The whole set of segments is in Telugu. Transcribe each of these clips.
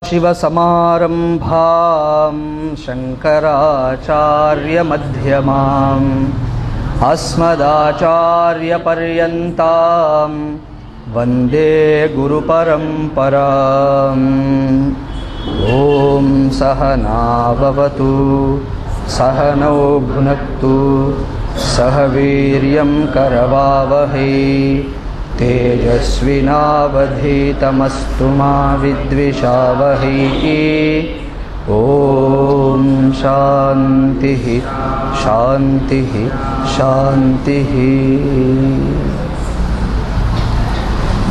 शिवसमारम्भां शङ्कराचार्यमध्यमाम् अस्मदाचार्यपर्यन्तां वन्दे गुरुपरम्पराम्। ॐ सहना भवतु सहनौ भुनक्तु सह वीर्यं करवावहै तेजस्विनावधीतमस्तु मा विद्विषावहै। ओम शांति शांति शांति।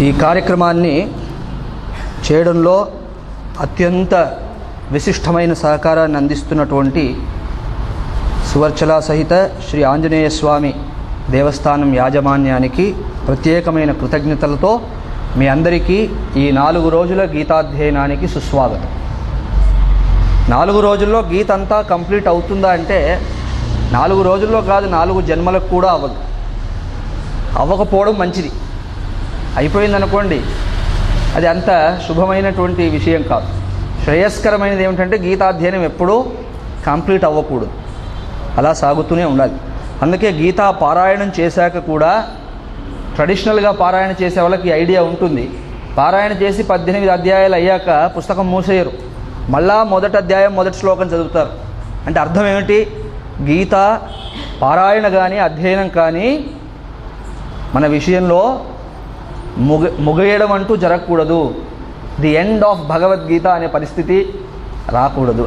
ఈ కార్యక్రమాన్ని చేయడంలో అత్యంత విశిష్టమైన సహకారాన్ని అందిస్తున్నటువంటి సువర్చల సహిత శ్రీ ఆంజనేయ స్వామి దేవస్థానం యాజమాన్యానికి ప్రత్యేకమైన కృతజ్ఞతలతో మీ అందరికీ ఈ 4 రోజుల గీతాధ్యయనానికి సుస్వాగతం. 4 రోజుల్లో గీత అంతా కంప్లీట్ అవుతుందా అంటే 4 రోజుల్లో కాదు, 4 జన్మలకు కూడా అవ్వదు. అవ్వకపోవడం మంచిది. అయిపోయిందనుకోండి, అది అంత శుభమైనటువంటి విషయం కాదు. శ్రేయస్కరమైనది ఏమిటంటే గీతాధ్యయనం ఎప్పుడూ కంప్లీట్ అవ్వకూడదు, అలా సాగుతూనే ఉండాలి. అందుకే గీతా పారాయణం చేశాక కూడా ట్రెడిషనల్గా పారాయణ చేసే వాళ్ళకి ఐడియా ఉంటుంది. పారాయణ చేసి 18 అధ్యాయాలు అయ్యాక పుస్తకం మూసేయరు, మళ్ళా మొదటి అధ్యాయం మొదటి శ్లోకం చదువుతారు. అంటే అర్థం ఏమిటి? గీత పారాయణ కానీ అధ్యయనం కానీ మన విషయంలో ముగియడం అంటూ జరగకూడదు. ది ఎండ్ ఆఫ్ భగవద్గీత అనే పరిస్థితి రాకూడదు.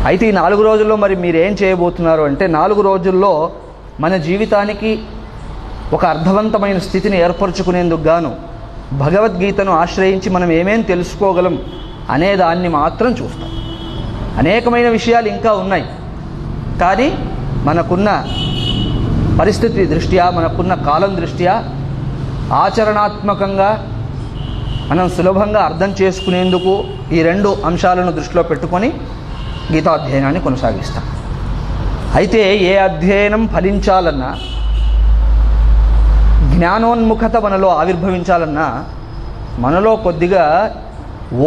అయితే ఈ 4 రోజుల్లో మరి మీరు ఏం చేయబోతున్నారు అంటే, 4 రోజుల్లో మన జీవితానికి ఒక అర్థవంతమైన స్థితిని ఏర్పరచుకునేందుకు గాను భగవద్గీతను ఆశ్రయించి మనం ఏమేం తెలుసుకోగలం అనే దాన్ని మాత్రం చూస్తాం. అనేకమైన విషయాలు ఇంకా ఉన్నాయి, కానీ మనకున్న పరిస్థితి దృష్ట్యా, మనకున్న కాలం దృష్ట్యా ఆచరణాత్మకంగా మనం సులభంగా అర్థం చేసుకునేందుకు ఈ 2 అంశాలను దృష్టిలో పెట్టుకొని గీతాధ్యయనాన్ని కొనసాగిస్తాం. అయితే ఏ అధ్యయనం ఫలించాలన్నా, జ్ఞానోన్ముఖత మనలో ఆవిర్భవించాలన్నా మనలో కొద్దిగా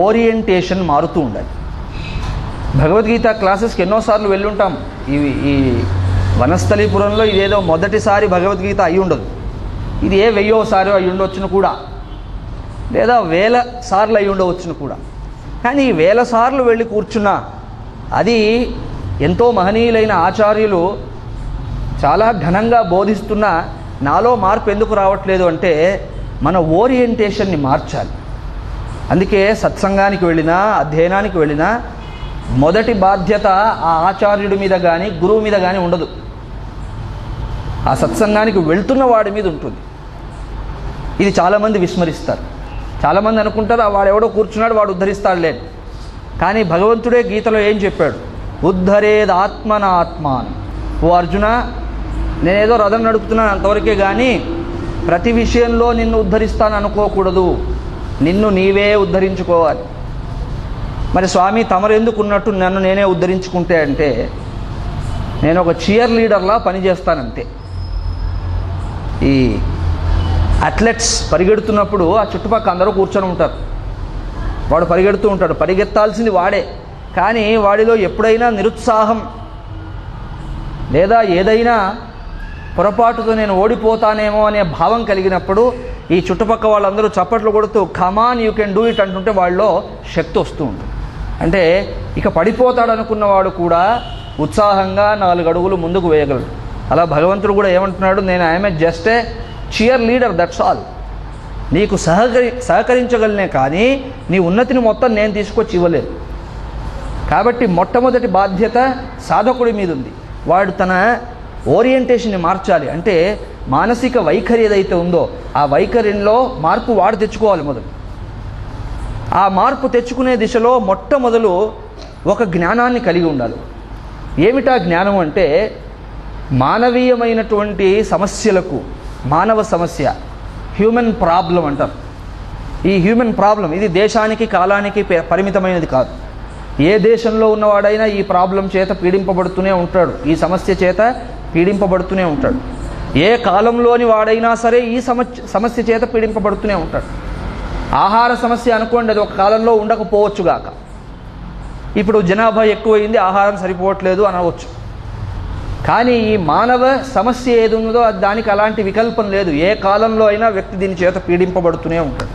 ఓరియంటేషన్ మారుతూ ఉండాలి. భగవద్గీత క్లాసెస్కి ఎన్నోసార్లు వెళ్ళుంటాం. ఈ వనస్థలీపురంలో ఇదేదో మొదటిసారి భగవద్గీత అయి ఉండదు. ఇది 1000సారి అయి ఉండవచ్చును కూడా, లేదా 1000 సార్లు అయి ఉండవచ్చును కూడా. కానీ ఈ 1000 సార్లు వెళ్ళి కూర్చున్నా అది ఎంతో మహనీయులైన ఆచార్యులు చాలా ఘనంగా బోధిస్తున్నా నాలో మార్పు ఎందుకు రావట్లేదు అంటే మన ఓరియంటేషన్ని మార్చాలి. అందుకే సత్సంగానికి వెళ్ళినా అధ్యయనానికి వెళ్ళినా మొదటి బాధ్యత ఆ ఆచార్యుడి మీద కానీ గురువు మీద కానీ ఉండదు, ఆ సత్సంగానికి వెళ్తున్న వాడి మీద ఉంటుంది. ఇది చాలామంది విస్మరిస్తారు. చాలామంది అనుకుంటారు వాడెవడో కూర్చున్నాడు వాడు ఉద్ధరిస్తాడులే. కానీ భగవంతుడే గీతలో ఏం చెప్పాడు? ఉద్ధరేద్ ఆత్మన ఆత్మాన్. ఓ అర్జున, నేనేదో రథం నడుపుతున్నాను అంతవరకే, కానీ ప్రతి విషయంలో నిన్ను ఉద్ధరిస్తాను అనుకోకూడదు, నిన్ను నీవే ఉద్ధరించుకోవాలి. మరి స్వామి తమరు ఎందుకు ఉన్నట్టు నన్ను నేనే ఉద్ధరించుకుంటే అంటే, నేను ఒక చీర్ లీడర్లా పనిచేస్తానంతే. ఈ అథ్లెట్స్ పరిగెడుతున్నప్పుడు ఆ చుట్టుపక్కల అందరూ కూర్చొని ఉంటారు. వాడు పరిగెడుతూ ఉంటాడు, పరిగెత్తాల్సింది వాడే. కానీ వాడిలో ఎప్పుడైనా నిరుత్సాహం లేదా ఏదైనా పొరపాటుతో నేను ఓడిపోతానేమో అనే భావం కలిగినప్పుడు ఈ చుట్టుపక్కల వాళ్ళందరూ చప్పట్లు కొడుతూ come on you can do it అంటుంటే వాళ్ళలో శక్తి వస్తూ ఉంటుంది. అంటే ఇక పడిపోతాడు అనుకున్నవాడు కూడా ఉత్సాహంగా 4 అడుగులు ముందుకు వేయగలడు. అలా భగవంతుడు కూడా ఏమంటున్నాడు? నేను I'm just a cheer leader, that's all. నీకు సహకరించగలనే కానీ నీ ఉన్నతిని మొత్తం నేను తీసుకొచ్చి ఇవ్వలేదు. కాబట్టి మొట్టమొదటి బాధ్యత సాధకుడి మీద ఉంది. వాడు తన ఓరియంటేషన్ని మార్చాలి. అంటే మానసిక వైఖరి ఏదైతే ఉందో ఆ వైఖరిలో మార్పు వాడు తెచ్చుకోవాలి. మొదలు ఆ మార్పు తెచ్చుకునే దిశలో మొట్టమొదలు ఒక జ్ఞానాన్ని కలిగి ఉండాలి. ఏమిటా జ్ఞానం అంటే, మానవీయమైనటువంటి సమస్యలకు, మానవ సమస్య హ్యూమన్ ప్రాబ్లం అంటారు. ఈ హ్యూమన్ ప్రాబ్లం ఇది దేశానికి కాలానికి పరిమితమైనది కాదు. ఏ దేశంలో ఉన్నవాడైనా ఈ ప్రాబ్లం చేత పీడింపబడుతూనే ఉంటాడు, ఈ సమస్య చేత పీడింపబడుతూనే ఉంటాడు. ఏ కాలంలోని వాడైనా సరే ఈ సమస్య చేత పీడింపబడుతూనే ఉంటాడు. ఆహార సమస్య అనుకోండి, అది ఒక కాలంలో ఉండకపోవచ్చుగాక. ఇప్పుడు జనాభా ఎక్కువైంది, ఆహారం సరిపోవట్లేదు అనవచ్చు. కానీ ఈ మానవ సమస్య ఏది ఉన్నదో దానికి అలాంటి వికల్పం లేదు. ఏ కాలంలో అయినా వ్యక్తి దీని చేత పీడింపబడుతూనే ఉంటాడు.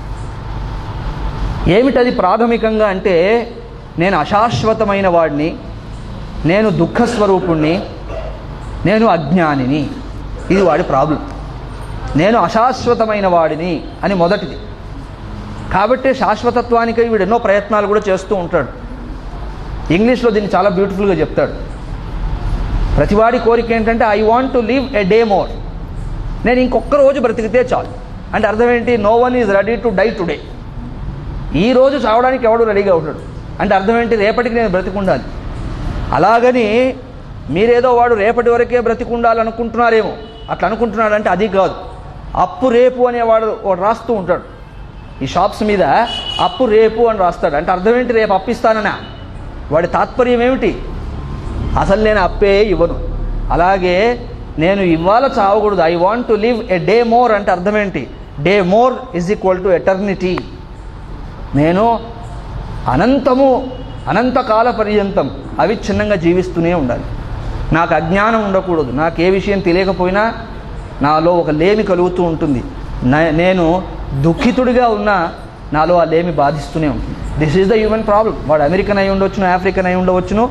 ఏమిటది ప్రాథమికంగా అంటే, నేను అశాశ్వతమైన వాడిని, నేను దుఃఖస్వరూపుణ్ణి, నేను అజ్ఞానిని. ఇది వాడి ప్రాబ్లం. నేను అశాశ్వతమైన వాడిని అని మొదటిది. కాబట్టి శాశ్వతత్వానికై వీడు ఎన్నో ప్రయత్నాలు కూడా చేస్తూ ఉంటాడు. ఇంగ్లీష్లో దీన్ని చాలా బ్యూటిఫుల్గా చెప్తాడు. ప్రతివాడి కోరిక ఏంటంటే, I want to live a day more. నేను ఇంకొక రోజు బ్రతికితే చాలు. అంటే అర్థం ఏంటి? No one is ready to die today. ఈ రోజు చావడానికి ఎవడు రెడీగా ఉంటాడు. అంటే అర్థం ఏంటి? రేపటికి నేను బ్రతికుండాలి. అలాగని మీరేదో వాడు రేపటి వరకే బ్రతికుండాలనుకుంటున్నారేమో. అట్లా అనుకుంటున్నాడంటే అది కాదు. అప్పు రేపు అనేవాడు రాస్తూ ఉంటాడు. ఈ షాప్స్ మీద అప్పు రేపు అని రాస్తాడు. అంటే అర్థం ఏంటి? రేపు అప్పిస్తానన్నా. వాడి తాత్పర్యం ఏమిటి? అసలు నేను అప్పే ఇవ్వను. అలాగే నేను ఇవాళ చావకూడదు. I want to live a day more అంటే అర్థం ఏంటి? Day more is equal to eternity. నేను అనంతకాల పర్యంతం అవిచ్ఛిన్నంగా జీవిస్తూనే ఉండాలి. నాకు అజ్ఞానం ఉండకూడదు. నాకు ఏ విషయం తెలియకపోయినా నాలో ఒక లేమి కలుగుతూ ఉంటుంది. నేను దుఃఖితుడిగా ఉన్నా నాలో ఆ లేమి బాధిస్తూనే ఉంటుంది. This is the human problem. వాడు అమెరికన్ అయి ఉండవచ్చును, ఆఫ్రికన్ అయి ఉండవచ్చును,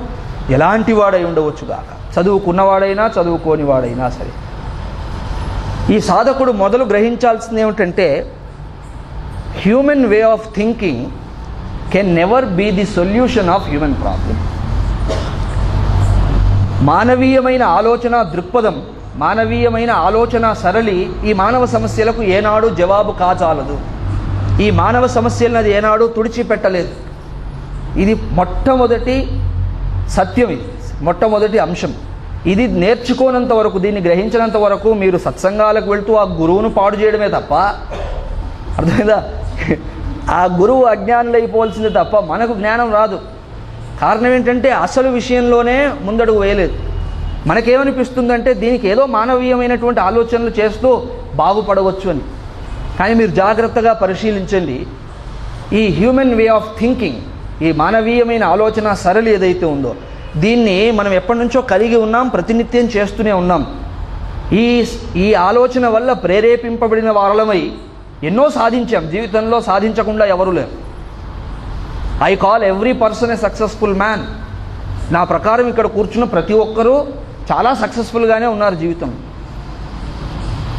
ఎలాంటి వాడై ఉండవచ్చు గాక, చదువుకున్నవాడైనా చదువుకోని వాడైనా సరే. ఈ సాధకుడు మొదలు గ్రహించాల్సింది ఏమిటంటే, human way of thinking can never be the solution of human problem. మానవీయమైన ఆలోచన దృక్పథం, మానవీయమైన ఆలోచన సరళి ఈ మానవ సమస్యలకు ఏనాడు జవాబు కాచాలదు. ఈ మానవ సమస్యలను అది ఏనాడు తుడిచిపెట్టలేదు. ఇది మొట్టమొదటి సత్యం. ఇది మొట్టమొదటి అంశం. ఇది నేర్చుకోనంత వరకు, దీన్ని గ్రహించినంత వరకు మీరు సత్సంగాలకు వెళ్తూ ఆ గురువును పాడు చేయడమే తప్ప, అర్థమైందా? ఆ గురువు అజ్ఞానులైపోవాల్సిందే తప్ప మనకు జ్ఞానం రాదు. కారణం ఏంటంటే అసలు విషయంలోనే ముందడుగు వేయలేదు. మనకేమనిపిస్తుందంటే దీనికి ఏదో మానవీయమైనటువంటి ఆలోచనలు చేస్తూ బాగుపడవచ్చు అని. కానీ మీరు జాగ్రత్తగా పరిశీలించండి. ఈ హ్యూమన్ వే ఆఫ్ థింకింగ్, ఈ మానవీయమైన ఆలోచన సరళి ఏదైతే ఉందో, దీన్ని మనం ఎప్పటి నుంచో కలిగి ఉన్నాం, ప్రతినిత్యం చేస్తూనే ఉన్నాం. ఈ ఆలోచన వల్ల ప్రేరేపింపబడిన వారలమై ఎన్నో సాధించాం. జీవితంలో సాధించకుండా ఎవరు లేరు. I call every person a successful man. నా ప్రకారం ఇక్కడ కూర్చున్న ప్రతి ఒక్కరూ చాలా సక్సెస్ఫుల్గానే ఉన్నారు జీవితం.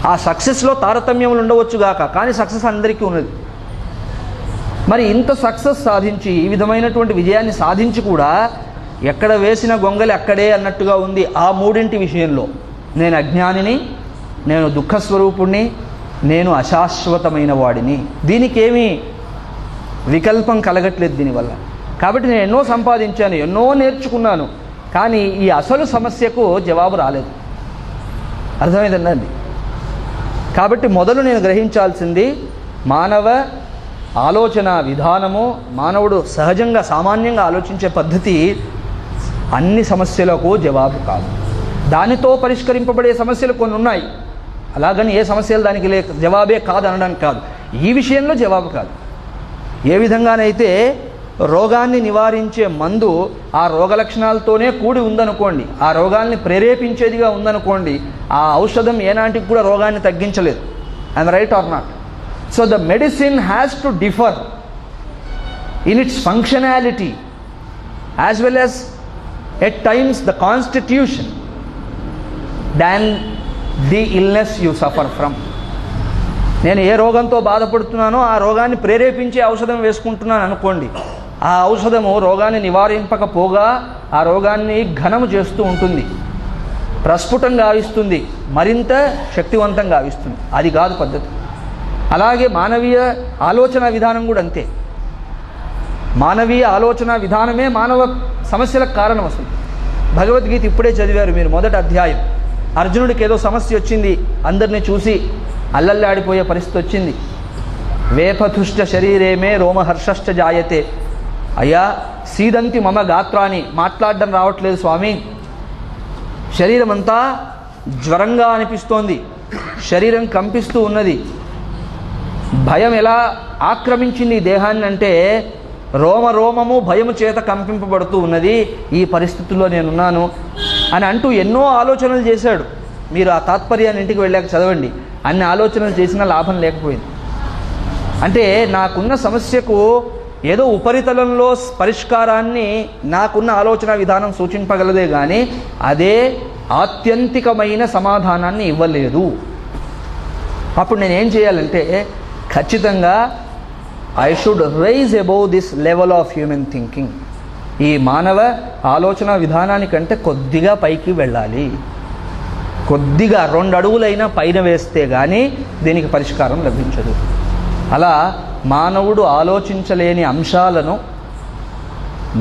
ఆ సక్సెస్లో తారతమ్యములు ఉండవచ్చుగాక, కానీ సక్సెస్ అందరికీ ఉన్నది. మరి ఇంత సక్సెస్ సాధించి, ఈ విధమైనటువంటి విజయాన్ని సాధించి కూడా ఎక్కడ వేసిన గొంగలి అక్కడే అన్నట్టుగా ఉంది. ఆ మూడింటి విషయంలో, నేను అజ్ఞానిని, నేను దుఃఖస్వరూపుణ్ణి, నేను అశాశ్వతమైన వాడిని. దీనికేమీ వికల్పం కలగట్లేదు దీనివల్ల. కాబట్టి నేను ఎన్నో సంపాదించాను, ఎన్నో నేర్చుకున్నాను, కానీ ఈ అసలు సమస్యకు జవాబు రాలేదు. అర్థమైందండి? కాబట్టి మొదలు నేను గ్రహించాల్సింది మానవ ఆలోచన విధానము, మానవుడు సహజంగా సామాన్యంగా ఆలోచించే పద్ధతి అన్ని సమస్యలకు జవాబు కాదు. దానితో పరిష్కరింపబడే సమస్యలు కొన్ని ఉన్నాయి. అలాగని ఏ సమస్యలు దానికి జవాబే కాదు అనడానికి కాదు. ఈ విషయంలో జవాబు కాదు. ఏ విధంగానైతే రోగాన్ని నివారించే మందు ఆ రోగ లక్షణాలతోనే కూడి ఉందనుకోండి, ఆ రోగాల్ని ప్రేరేపించేదిగా ఉందనుకోండి, ఆ ఔషధం ఏనాటికి కూడా రోగాన్ని తగ్గించలేదు. I'm right or not? So the medicine has to differ in it's functionality as well as at times the constitution than the illness you suffer from. నేను ఏ రోగంతో బాధపడుతున్నానో ఆ రోగాన్ని ప్రేరేపించే ఔషధం వేసుకుంటున్నాను అనుకోండి, ఆ ఔషధము రోగాన్ని నివారింపకపోగా ఆ రోగాన్ని ఘనము చేస్తూ ఉంటుంది, ప్రస్ఫుటంగా గావిస్తుంది, మరింత శక్తివంతంగా గావిస్తుంది. అది కాదు పద్ధతి. అలాగే మానవీయ ఆలోచన విధానం కూడా అంతే. మానవీయ ఆలోచన విధానమే మానవ సమస్యలకు కారణం. అసలు భగవద్గీత ఇప్పుడే చదివారు మీరు, మొదటి అధ్యాయం. అర్జునుడికి ఏదో సమస్య వచ్చింది, అందరినీ చూసి అల్లల్లాడిపోయే పరిస్థితి వచ్చింది. వేపతుష్ట శరీరేమే రోమహర్షశ్చ జాయతే. అయ్యా సీదంతి మమ గాత్రాన్ని, మాట్లాడడం రావట్లేదు స్వామి, శరీరం అంతా జ్వరంగా అనిపిస్తోంది, శరీరం కంపిస్తూ ఉన్నది, భయం ఎలా ఆక్రమించింది ఈ దేహాన్ని అంటే రోమ రోమము భయము చేత కంపింపబడుతూ ఉన్నది, ఈ పరిస్థితుల్లో నేనున్నాను అని అంటూ ఎన్నో ఆలోచనలు చేశాడు. మీరు ఆ తాత్పర్యాన్ని ఇంటికి వెళ్ళాక చదవండి. అన్ని ఆలోచనలు చేసినా లాభం లేకపోయింది. అంటే నాకున్న సమస్యకు ఏదో ఉపరితలంలో పరిష్కారాన్ని నాకున్న ఆలోచన విధానం సూచింపగలదే కానీ అదే ఆత్యంతికమైన సమాధానాన్ని ఇవ్వలేదు. అప్పుడు నేనేం చేయాలంటే ఖచ్చితంగా I should rise above this level of human thinking. ఈ మానవ ఆలోచన విధానానికంటే కొద్దిగా పైకి వెళ్ళాలి. కొద్దిగా 2 అడుగులైనా పైన వేస్తే కానీ దీనికి పరిష్కారం లభించదు. అలా మానవుడు ఆలోచించలేని అంశాలను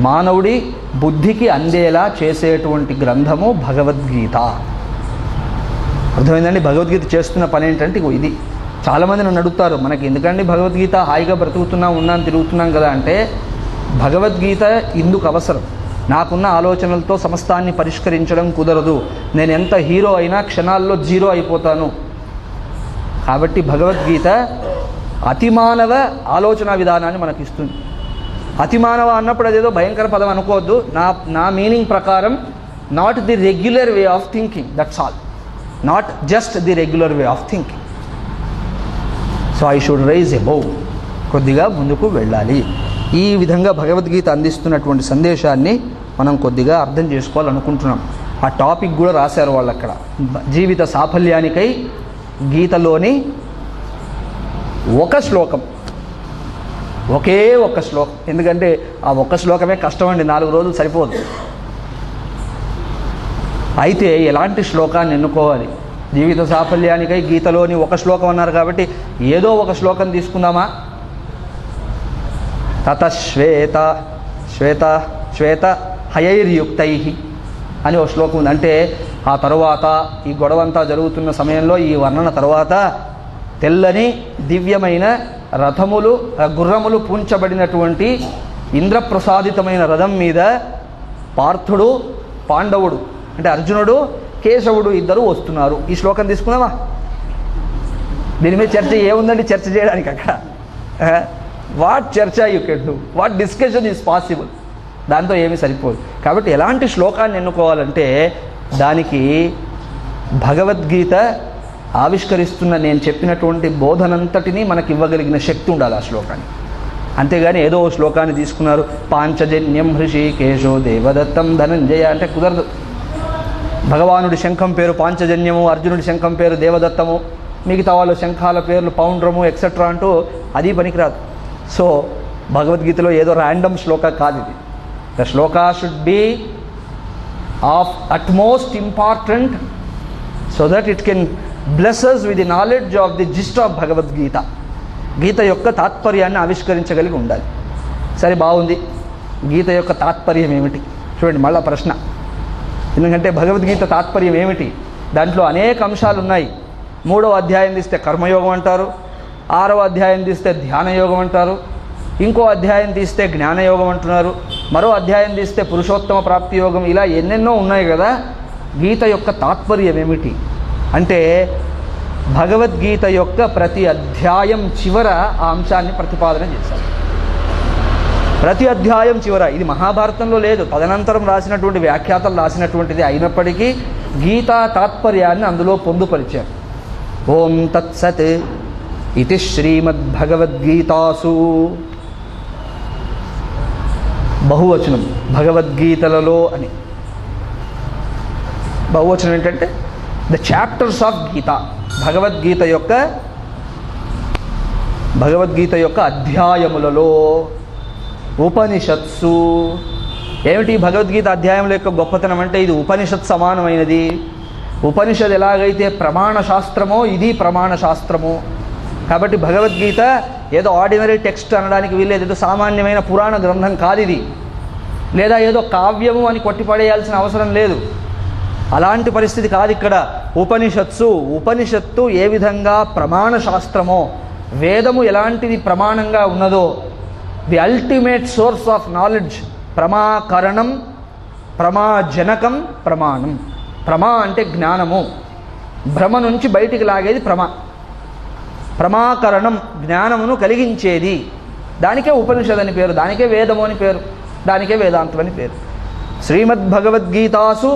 మానవుడి బుద్ధికి అందేలా చేసేటువంటి గ్రంథము భగవద్గీత. అర్థమైందండి? భగవద్గీత చేస్తున్న పని ఏంటంటే ఇది. చాలామంది నన్ను అడుగుతారు, మనకి ఎందుకండి భగవద్గీత, హాయిగా బ్రతుకుతున్నాం, ఉన్నాం, తిరుగుతున్నాం కదా అంటే, భగవద్గీత ఇందుకు అవసరం. నాకున్న ఆలోచనలతో సమస్తాన్ని పరిష్కరించడం కుదరదు. నేను ఎంత హీరో అయినా క్షణాల్లో జీరో అయిపోతాను. కాబట్టి భగవద్గీత అతిమానవ ఆలోచన విధానాన్ని మనకి ఇస్తుంది. అతిమానవ అన్నప్పుడు అదేదో భయంకర పదం అనుకోవద్దు. నా మీనింగ్ ప్రకారం not the regular way of thinking, that's all. Not just the regular way of thinking. So I should rise above, కొద్దిగా ముందుకు వెళ్ళాలి. ఈ విధంగా భగవద్గీత అందిస్తున్నటువంటి సందేశాన్ని మనం కొద్దిగా అర్థం చేసుకోవాలనుకుంటున్నాం. ఆ టాపిక్ కూడా రాశారు వాళ్ళు అక్కడ. జీవిత సాఫల్యానికై గీతలోని ఒక శ్లోకం, ఒకే ఒక్క శ్లోకం. ఎందుకంటే ఆ ఒక్క శ్లోకమే కష్టమండి, 4 రోజులు సరిపోదు. అయితే ఎలాంటి శ్లోకాన్ని ఎన్నుకోవాలి? జీవిత సాఫల్యానికై గీతలోని ఒక శ్లోకం అన్నారు కాబట్టి ఏదో ఒక శ్లోకం తీసుకుందామా? తత శ్వేత శ్వేత శ్వేత హయైర్యుక్తై అని ఒక శ్లోకం ఉంది. అంటే ఆ తరువాత ఈ గొడవంతా జరుగుతున్న సమయంలో, ఈ వర్ణన తరువాత తెల్లని దివ్యమైన రథములు, గుర్రములు పూంచబడినటువంటి ఇంద్రప్రసాదితమైన రథం మీద పార్థుడు, పాండవుడు అంటే అర్జునుడు, కేశవుడు ఇద్దరు వస్తున్నారు. ఈ శ్లోకం తీసుకుందామా? దీని మీద చర్చ ఏముందండి చర్చ చేయడానికి అక్కడ? వాట్ చర్చ you can do, what discussion is possible, దాంతో ఏమీ సరిపోదు. కాబట్టి ఎలాంటి శ్లోకాన్ని ఎన్నుకోవాలంటే దానికి భగవద్గీత ఆవిష్కరిస్తున్న నేను చెప్పినటువంటి బోధనంతటినీ మనకి ఇవ్వగలిగిన శక్తి ఉండాలి ఆ శ్లోకానికి. అంతేగాని ఏదో శ్లోకాన్ని తీసుకున్నారు, పాంచజన్యం హృషికేశో దేవదత్తం ధనంజయ అంటే కుదరదు. భగవానుడి శంఖం పేరు పాంచజన్యము, అర్జునుడి శంఖం పేరు దేవదత్తము, మిగతా వాళ్ళ శంఖాల పేర్లు పౌండ్రము ఎక్సెట్రా అంటూ అది పనికిరాదు. సో భగవద్గీతలో ఏదో ర్యాండమ్ శ్లోక కాదు ఇది. The shloka should be of utmost important so that it can bless us with the knowledge of the gist of Bhagavad Gita. Gita యొక్క తాత్పర్యాన్ని ఆవిష్కరించగలిగి ఉండాలి. సరే, బాగుంది. గీత యొక్క తాత్పర్యం ఏమిటి? చూడండి, మళ్ళా ప్రశ్న. ఎందుకంటే భగవద్గీత తాత్పర్యం ఏమిటి? దాంట్లో అనేక అంశాలు ఉన్నాయి. 3వ అధ్యాయం తీస్తే కర్మయోగం అంటారు, 6వ అధ్యాయం తీస్తే ధ్యానయోగం అంటారు, ఇంకో అధ్యాయం తీస్తే జ్ఞానయోగం అంటున్నారు, మరో అధ్యాయం తీస్తే పురుషోత్తమ ప్రాప్తి యోగం. ఇలా ఎన్నెన్నో ఉన్నాయి కదా. గీత యొక్క తాత్పర్యం ఏమిటి అంటే భగవద్గీత యొక్క ప్రతి అధ్యాయం చివర ఆ అంశాన్ని ప్రతిపాదన చేశారు. ప్రతి అధ్యాయం చివర, ఇది మహాభారతంలో లేదు, తదనంతరం రాసినటువంటి వ్యాఖ్యాతలు రాసినటువంటిది అయినప్పటికీ గీతా తాత్పర్యాన్ని అందులో పొందుపరిచారు. ఓం తత్సత్ ఇది శ్రీమద్భగవద్గీతాసు, బహువచనం భగవద్గీతలలో అని. బహువచనం ఏంటంటే ద చాప్టర్స్ ఆఫ్ గీత, భగవద్గీత యొక్క అధ్యాయములలో. ఉపనిషత్సు, ఏమిటి భగవద్గీత అధ్యాయముల యొక్క గొప్పతనం అంటే ఇది ఉపనిషత్ సమానమైనది. ఉపనిషత్ ఎలాగైతే ప్రమాణ శాస్త్రమో ఇది ప్రమాణ శాస్త్రము. కాబట్టి భగవద్గీత ఏదో ఆర్డినరీ టెక్స్ట్ అనడానికి వీల్లేదు, ఏదో సామాన్యమైన పురాణ గ్రంథం కాదు ఇది, లేదా ఏదో కావ్యము అని కొట్టిపడేయాల్సిన అవసరం లేదు. అలాంటి పరిస్థితి కాదు ఇక్కడ. ఉపనిషత్తు ఏ విధంగా ప్రమాణ శాస్త్రమో, వేదము ఎలాంటిది ప్రమాణంగా ఉన్నదో, the ultimate source of knowledge, ప్రమాకరణం, ప్రమాజనకం ప్రమాణం. ప్రమా అంటే జ్ఞానము, భ్రమ నుంచి బయటికి లాగేది ప్రమ. ప్రమాకరణం, జ్ఞానమును కలిగించేది. దానికే ఉపనిషద్ అని పేరు, దానికే వేదము అని పేరు, దానికే వేదాంతం అని పేరు. శ్రీమద్భగవద్గీతాసు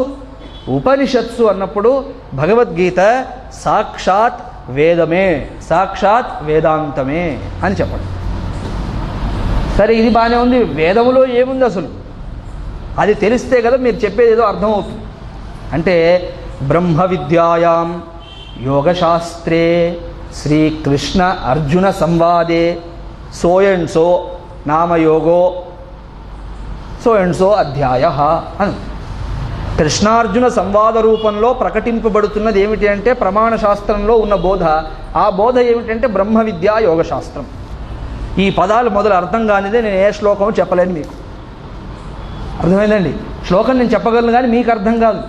ఉపనిషత్సు అన్నప్పుడు భగవద్గీత సాక్షాత్ వేదమే, సాక్షాత్ వేదాంతమే అని చెప్పండి. సరే, ఇది బాగానే ఉంది. వేదములో ఏముంది అసలు? అది తెలిస్తే కదా మీరు చెప్పేది ఏదో అర్థమవుతుంది. అంటే బ్రహ్మ విద్యాయాం యోగశాస్త్రే శ్రీకృష్ణ అర్జున సంవాదే సో అండ్ సో నామయోగో సో అండ్ సో అధ్యాయ అను. కృష్ణార్జున సంవాద రూపంలో ప్రకటింపబడుతున్నది ఏమిటి అంటే ప్రమాణ శాస్త్రంలో ఉన్న బోధ. ఆ బోధ ఏమిటంటే బ్రహ్మ విద్యా యోగశాస్త్రం. ఈ పదాలు మొదలు అర్థం కానిదే నేను ఏ శ్లోకం చెప్పలేను మీకు. అర్థమైందండి? శ్లోకం నేను చెప్పగలను కానీ మీకు అర్థం కాదు.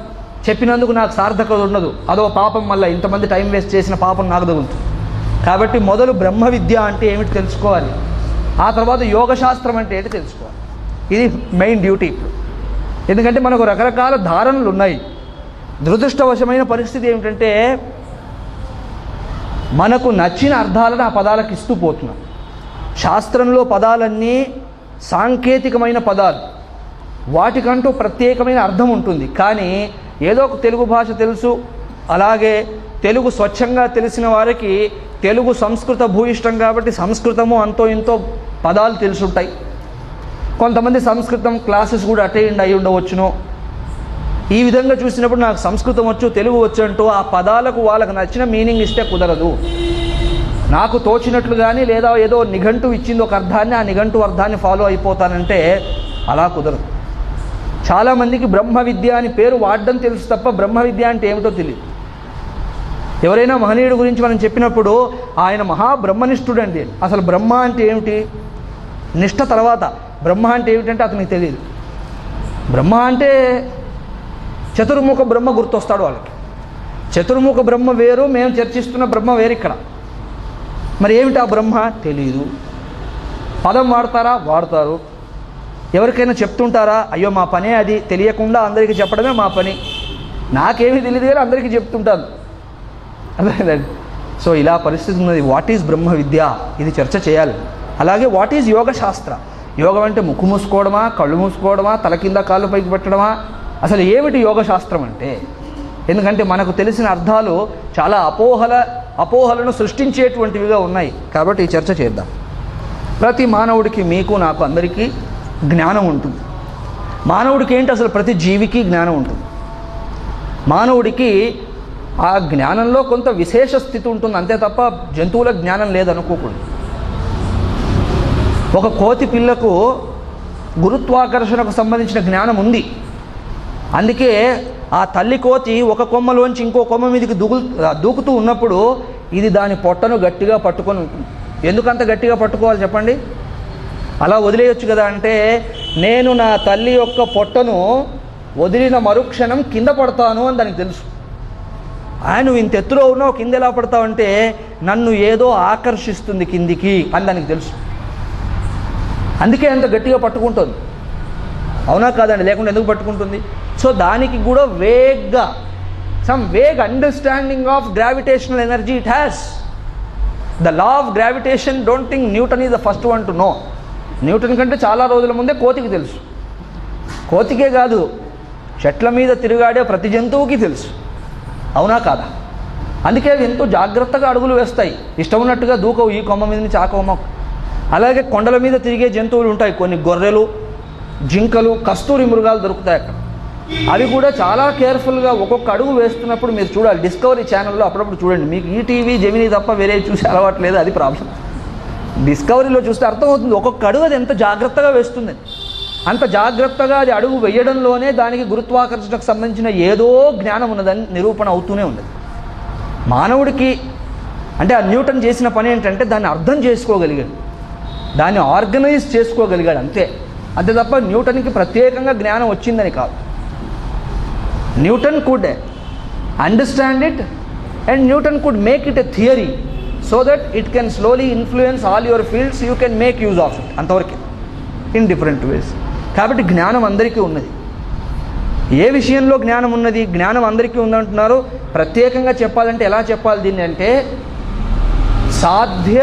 చెప్పినందుకు నాకు సార్థకత ఉండదు. అదో పాపం, మళ్ళీ ఇంతమంది టైం వేస్ట్ చేసిన పాపం నాకు తగులుతుంది. కాబట్టి మొదలు బ్రహ్మ విద్య అంటే ఏమిటి తెలుసుకోవాలి, ఆ తర్వాత యోగశాస్త్రం అంటే ఏంటి తెలుసుకోవాలి. ఇది మెయిన్ డ్యూటీ ఇప్పుడు. ఎందుకంటే మనకు రకరకాల ధారణలు ఉన్నాయి. దురదృష్టవశమైన పరిస్థితి ఏమిటంటే మనకు నచ్చిన అర్థాలను ఆ పదాలకు ఇస్తూ పోతున్నాం. శాస్త్రంలో పదాలన్నీ సాంకేతికమైన పదాలు, వాటికంటూ ప్రత్యేకమైన అర్థం ఉంటుంది. కానీ ఏదో ఒక తెలుగు భాష తెలుసు, అలాగే తెలుగు స్వచ్ఛంగా తెలిసిన వారికి తెలుగు సంస్కృత భూయిష్టం కాబట్టి సంస్కృతము అంతో ఇంతో పదాలు తెలుసుంటాయి. కొంతమంది సంస్కృతం క్లాసెస్ కూడా అటెండ్ అయి ఉండవచ్చును. ఈ విధంగా చూసినప్పుడు నాకు సంస్కృతం వచ్చు, తెలుగు వచ్చు అంటూ ఆ పదాలకు వాళ్ళకు నచ్చిన మీనింగ్ ఇస్తే కుదరదు. నాకు తోచినట్లు కానీ లేదా ఏదో నిఘంటు ఇచ్చింది ఒక అర్థాన్ని, ఆ నిఘంటు అర్థాన్ని ఫాలో అయిపోతానంటే అలా కుదరదు. చాలామందికి బ్రహ్మ విద్య అని పేరు వాడడం తెలుసు తప్ప బ్రహ్మ విద్య అంటే ఏమిటో తెలియదు. ఎవరైనా మహనీయుడి గురించి మనం చెప్పినప్పుడు ఆయన మహాబ్రహ్మనిష్ఠుడండి, అసలు బ్రహ్మ అంటే ఏమిటి, నిష్ఠ తర్వాత బ్రహ్మ అంటే ఏమిటంటే అతనికి తెలియదు. బ్రహ్మ అంటే చతుర్ముఖ బ్రహ్మ గుర్తొస్తాడు వాళ్ళకి. చతుర్ముఖ బ్రహ్మ వేరు, మేము చర్చిస్తున్న బ్రహ్మ వేరు ఇక్కడ. మరి ఏమిటి ఆ బ్రహ్మ తెలీదు. పదం వాడతారా? వాడతారు. ఎవరికైనా చెప్తుంటారా? అయ్యో మా పనే అది, తెలియకుండా అందరికీ చెప్పడమే మా పని, నాకేమీ తెలియదు కానీ అందరికీ చెప్తుంటాను. అర్థమైందండి? సో ఇలా పరిస్థితి ఉన్నది. వాట్ ఈజ్ బ్రహ్మ విద్య, ఇది చర్చ చేయాలి. అలాగే వాట్ ఈజ్ యోగ శాస్త్ర. యోగం అంటే ముక్కు మూసుకోవడమా, కళ్ళు మూసుకోవడమా, తల కింద కాళ్ళు పైకి పెట్టడమా? అసలు ఏమిటి యోగ శాస్త్రం అంటే? ఎందుకంటే మనకు తెలిసిన అర్థాలు చాలా అపోహలను సృష్టించేటువంటివిగా ఉన్నాయి. కాబట్టి ఈ చర్చ చేద్దాం. ప్రతి మానవుడికి, మీకు నాకు అందరికీ జ్ఞానం ఉంటుంది. మానవుడికి ఏంటి అసలు? ప్రతి జీవికి జ్ఞానం ఉంటుంది. మానవుడికి ఆ జ్ఞానంలో కొంత విశేష స్థితి ఉంటుంది, అంతే తప్ప జంతువుల జ్ఞానం లేదనుకోకూడదు. ఒక కోతి పిల్లకు గురుత్వాకర్షణకు సంబంధించిన జ్ఞానం ఉంది. అందుకే ఆ తల్లి కోతి ఒక కొమ్మలోంచి ఇంకో కొమ్మ మీదకి దూకుతూ ఉన్నప్పుడు ఇది దాని పొట్టను గట్టిగా పట్టుకొని ఉంటుంది. ఎందుకంత గట్టిగా పట్టుకోవాలి చెప్పండి? అలా వదిలేయచ్చు కదా. అంటే నేను నా తల్లి యొక్క పొట్టను వదిలిన మరుక్షణం కింద పడతాను అని దానికి తెలుసు. నువ్వు ఇంత ఎత్తులో ఉన్నావు, కింద ఎలా పడతావంటే నన్ను ఏదో ఆకర్షిస్తుంది కిందికి అని దానికి తెలుసు. అందుకే అంత గట్టిగా పట్టుకుంటుంది. అవునా కాదండి? లేకుండా ఎందుకు పట్టుకుంటుంది? సో దానికి కూడా వేగ్గా some vague understanding of gravitational energy it has. The law of gravitation, don't think Newton is the first one to know. Newton కంటే చాలా రోజుల ముందే కోతికి తెలుసు. కోతికే కాదు, చెట్ల మీద తిరుగాడే ప్రతి జంతువుకి తెలుసు. అవునా కాదా? అందుకే అవి ఎంతో జాగ్రత్తగా అడుగులు వేస్తాయి, ఇష్టం ఉన్నట్టుగా దూకవు ఈ కొమ్మ మీద నుంచి ఆ కొమ్మ. అలాగే కొండల మీద తిరిగే జంతువులు ఉంటాయి, కొన్ని గొర్రెలు, జింకలు, కస్తూరి మృగాలు దొరుకుతాయి అక్కడ. అవి కూడా చాలా కేర్ఫుల్గా ఒక్కొక్క అడుగు వేస్తున్నప్పుడు మీరు చూడాలి. డిస్కవరీ ఛానల్లో అప్పుడప్పుడు చూడండి. మీకు ఈటీవీ, జెమినీ తప్ప వేరే చూసి అలవాటు లేదు, అది ప్రాబ్లం. డిస్కవరీలో చూస్తే అర్థమవుతుంది ఒక్కొక్క అడుగు అది ఎంత జాగ్రత్తగా వేస్తుందని. అంత జాగ్రత్తగా అది అడుగు వేయడంలోనే దానికి గురుత్వాకర్షణకు సంబంధించిన ఏదో జ్ఞానం ఉన్నదని నిరూపణ అవుతూనే ఉన్నది. మానవుడికి అంటే ఆ న్యూటన్ చేసిన పని ఏంటంటే దాన్ని అర్థం చేసుకోగలిగాడు, దాన్ని ఆర్గనైజ్ చేసుకోగలిగాడు, అంతే. అంతే తప్ప న్యూటన్కి ప్రత్యేకంగా జ్ఞానం వచ్చిందని కాదు. Newton could understand it and Newton could make it a theory so that it can slowly influence all your fields, you can make use of it, అంతవరకే, ఇన్ డిఫరెంట్ వేస్. కాబట్టి జ్ఞానం అందరికీ ఉన్నది. ఏ విషయంలో జ్ఞానం ఉన్నది? జ్ఞానం అందరికీ ఉందంటున్నారు. ప్రత్యేకంగా చెప్పాలంటే ఎలా చెప్పాలి దీన్ని అంటే సాధ్య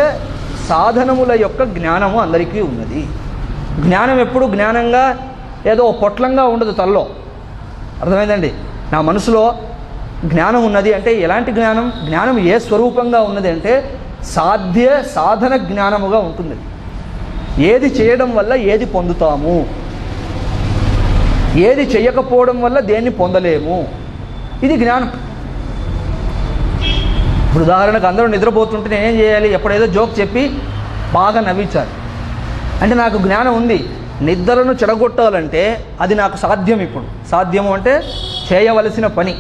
సాధనముల యొక్క జ్ఞానము అందరికీ ఉన్నది. జ్ఞానం ఎప్పుడు జ్ఞానంగా ఏదో పొట్లంగా ఉండదు తలలో. అర్థమైందండి? నా మనసులో జ్ఞానం ఉన్నది అంటే ఎలాంటి జ్ఞానం? జ్ఞానం ఏ స్వరూపంగా ఉన్నది అంటే సాధ్య సాధన జ్ఞానముగా ఉంటుంది. ఏది చేయడం వల్ల ఏది పొందుతాము, ఏది చేయకపోవడం వల్ల దేన్ని పొందలేము, ఇది జ్ఞానం. ఇప్పుడు ఉదాహరణకు అందరూ నిద్రపోతుంటే నేనేం చేయాలి? ఎప్పుడేదో జోక్ చెప్పి బాగా నవ్వించాలి అంటే నాకు జ్ఞానం ఉంది. నిద్రను చెడగొట్టాలంటే అది నాకు సాధ్యం. ఇప్పుడు సాధ్యము అంటే చేయవలసిన పని.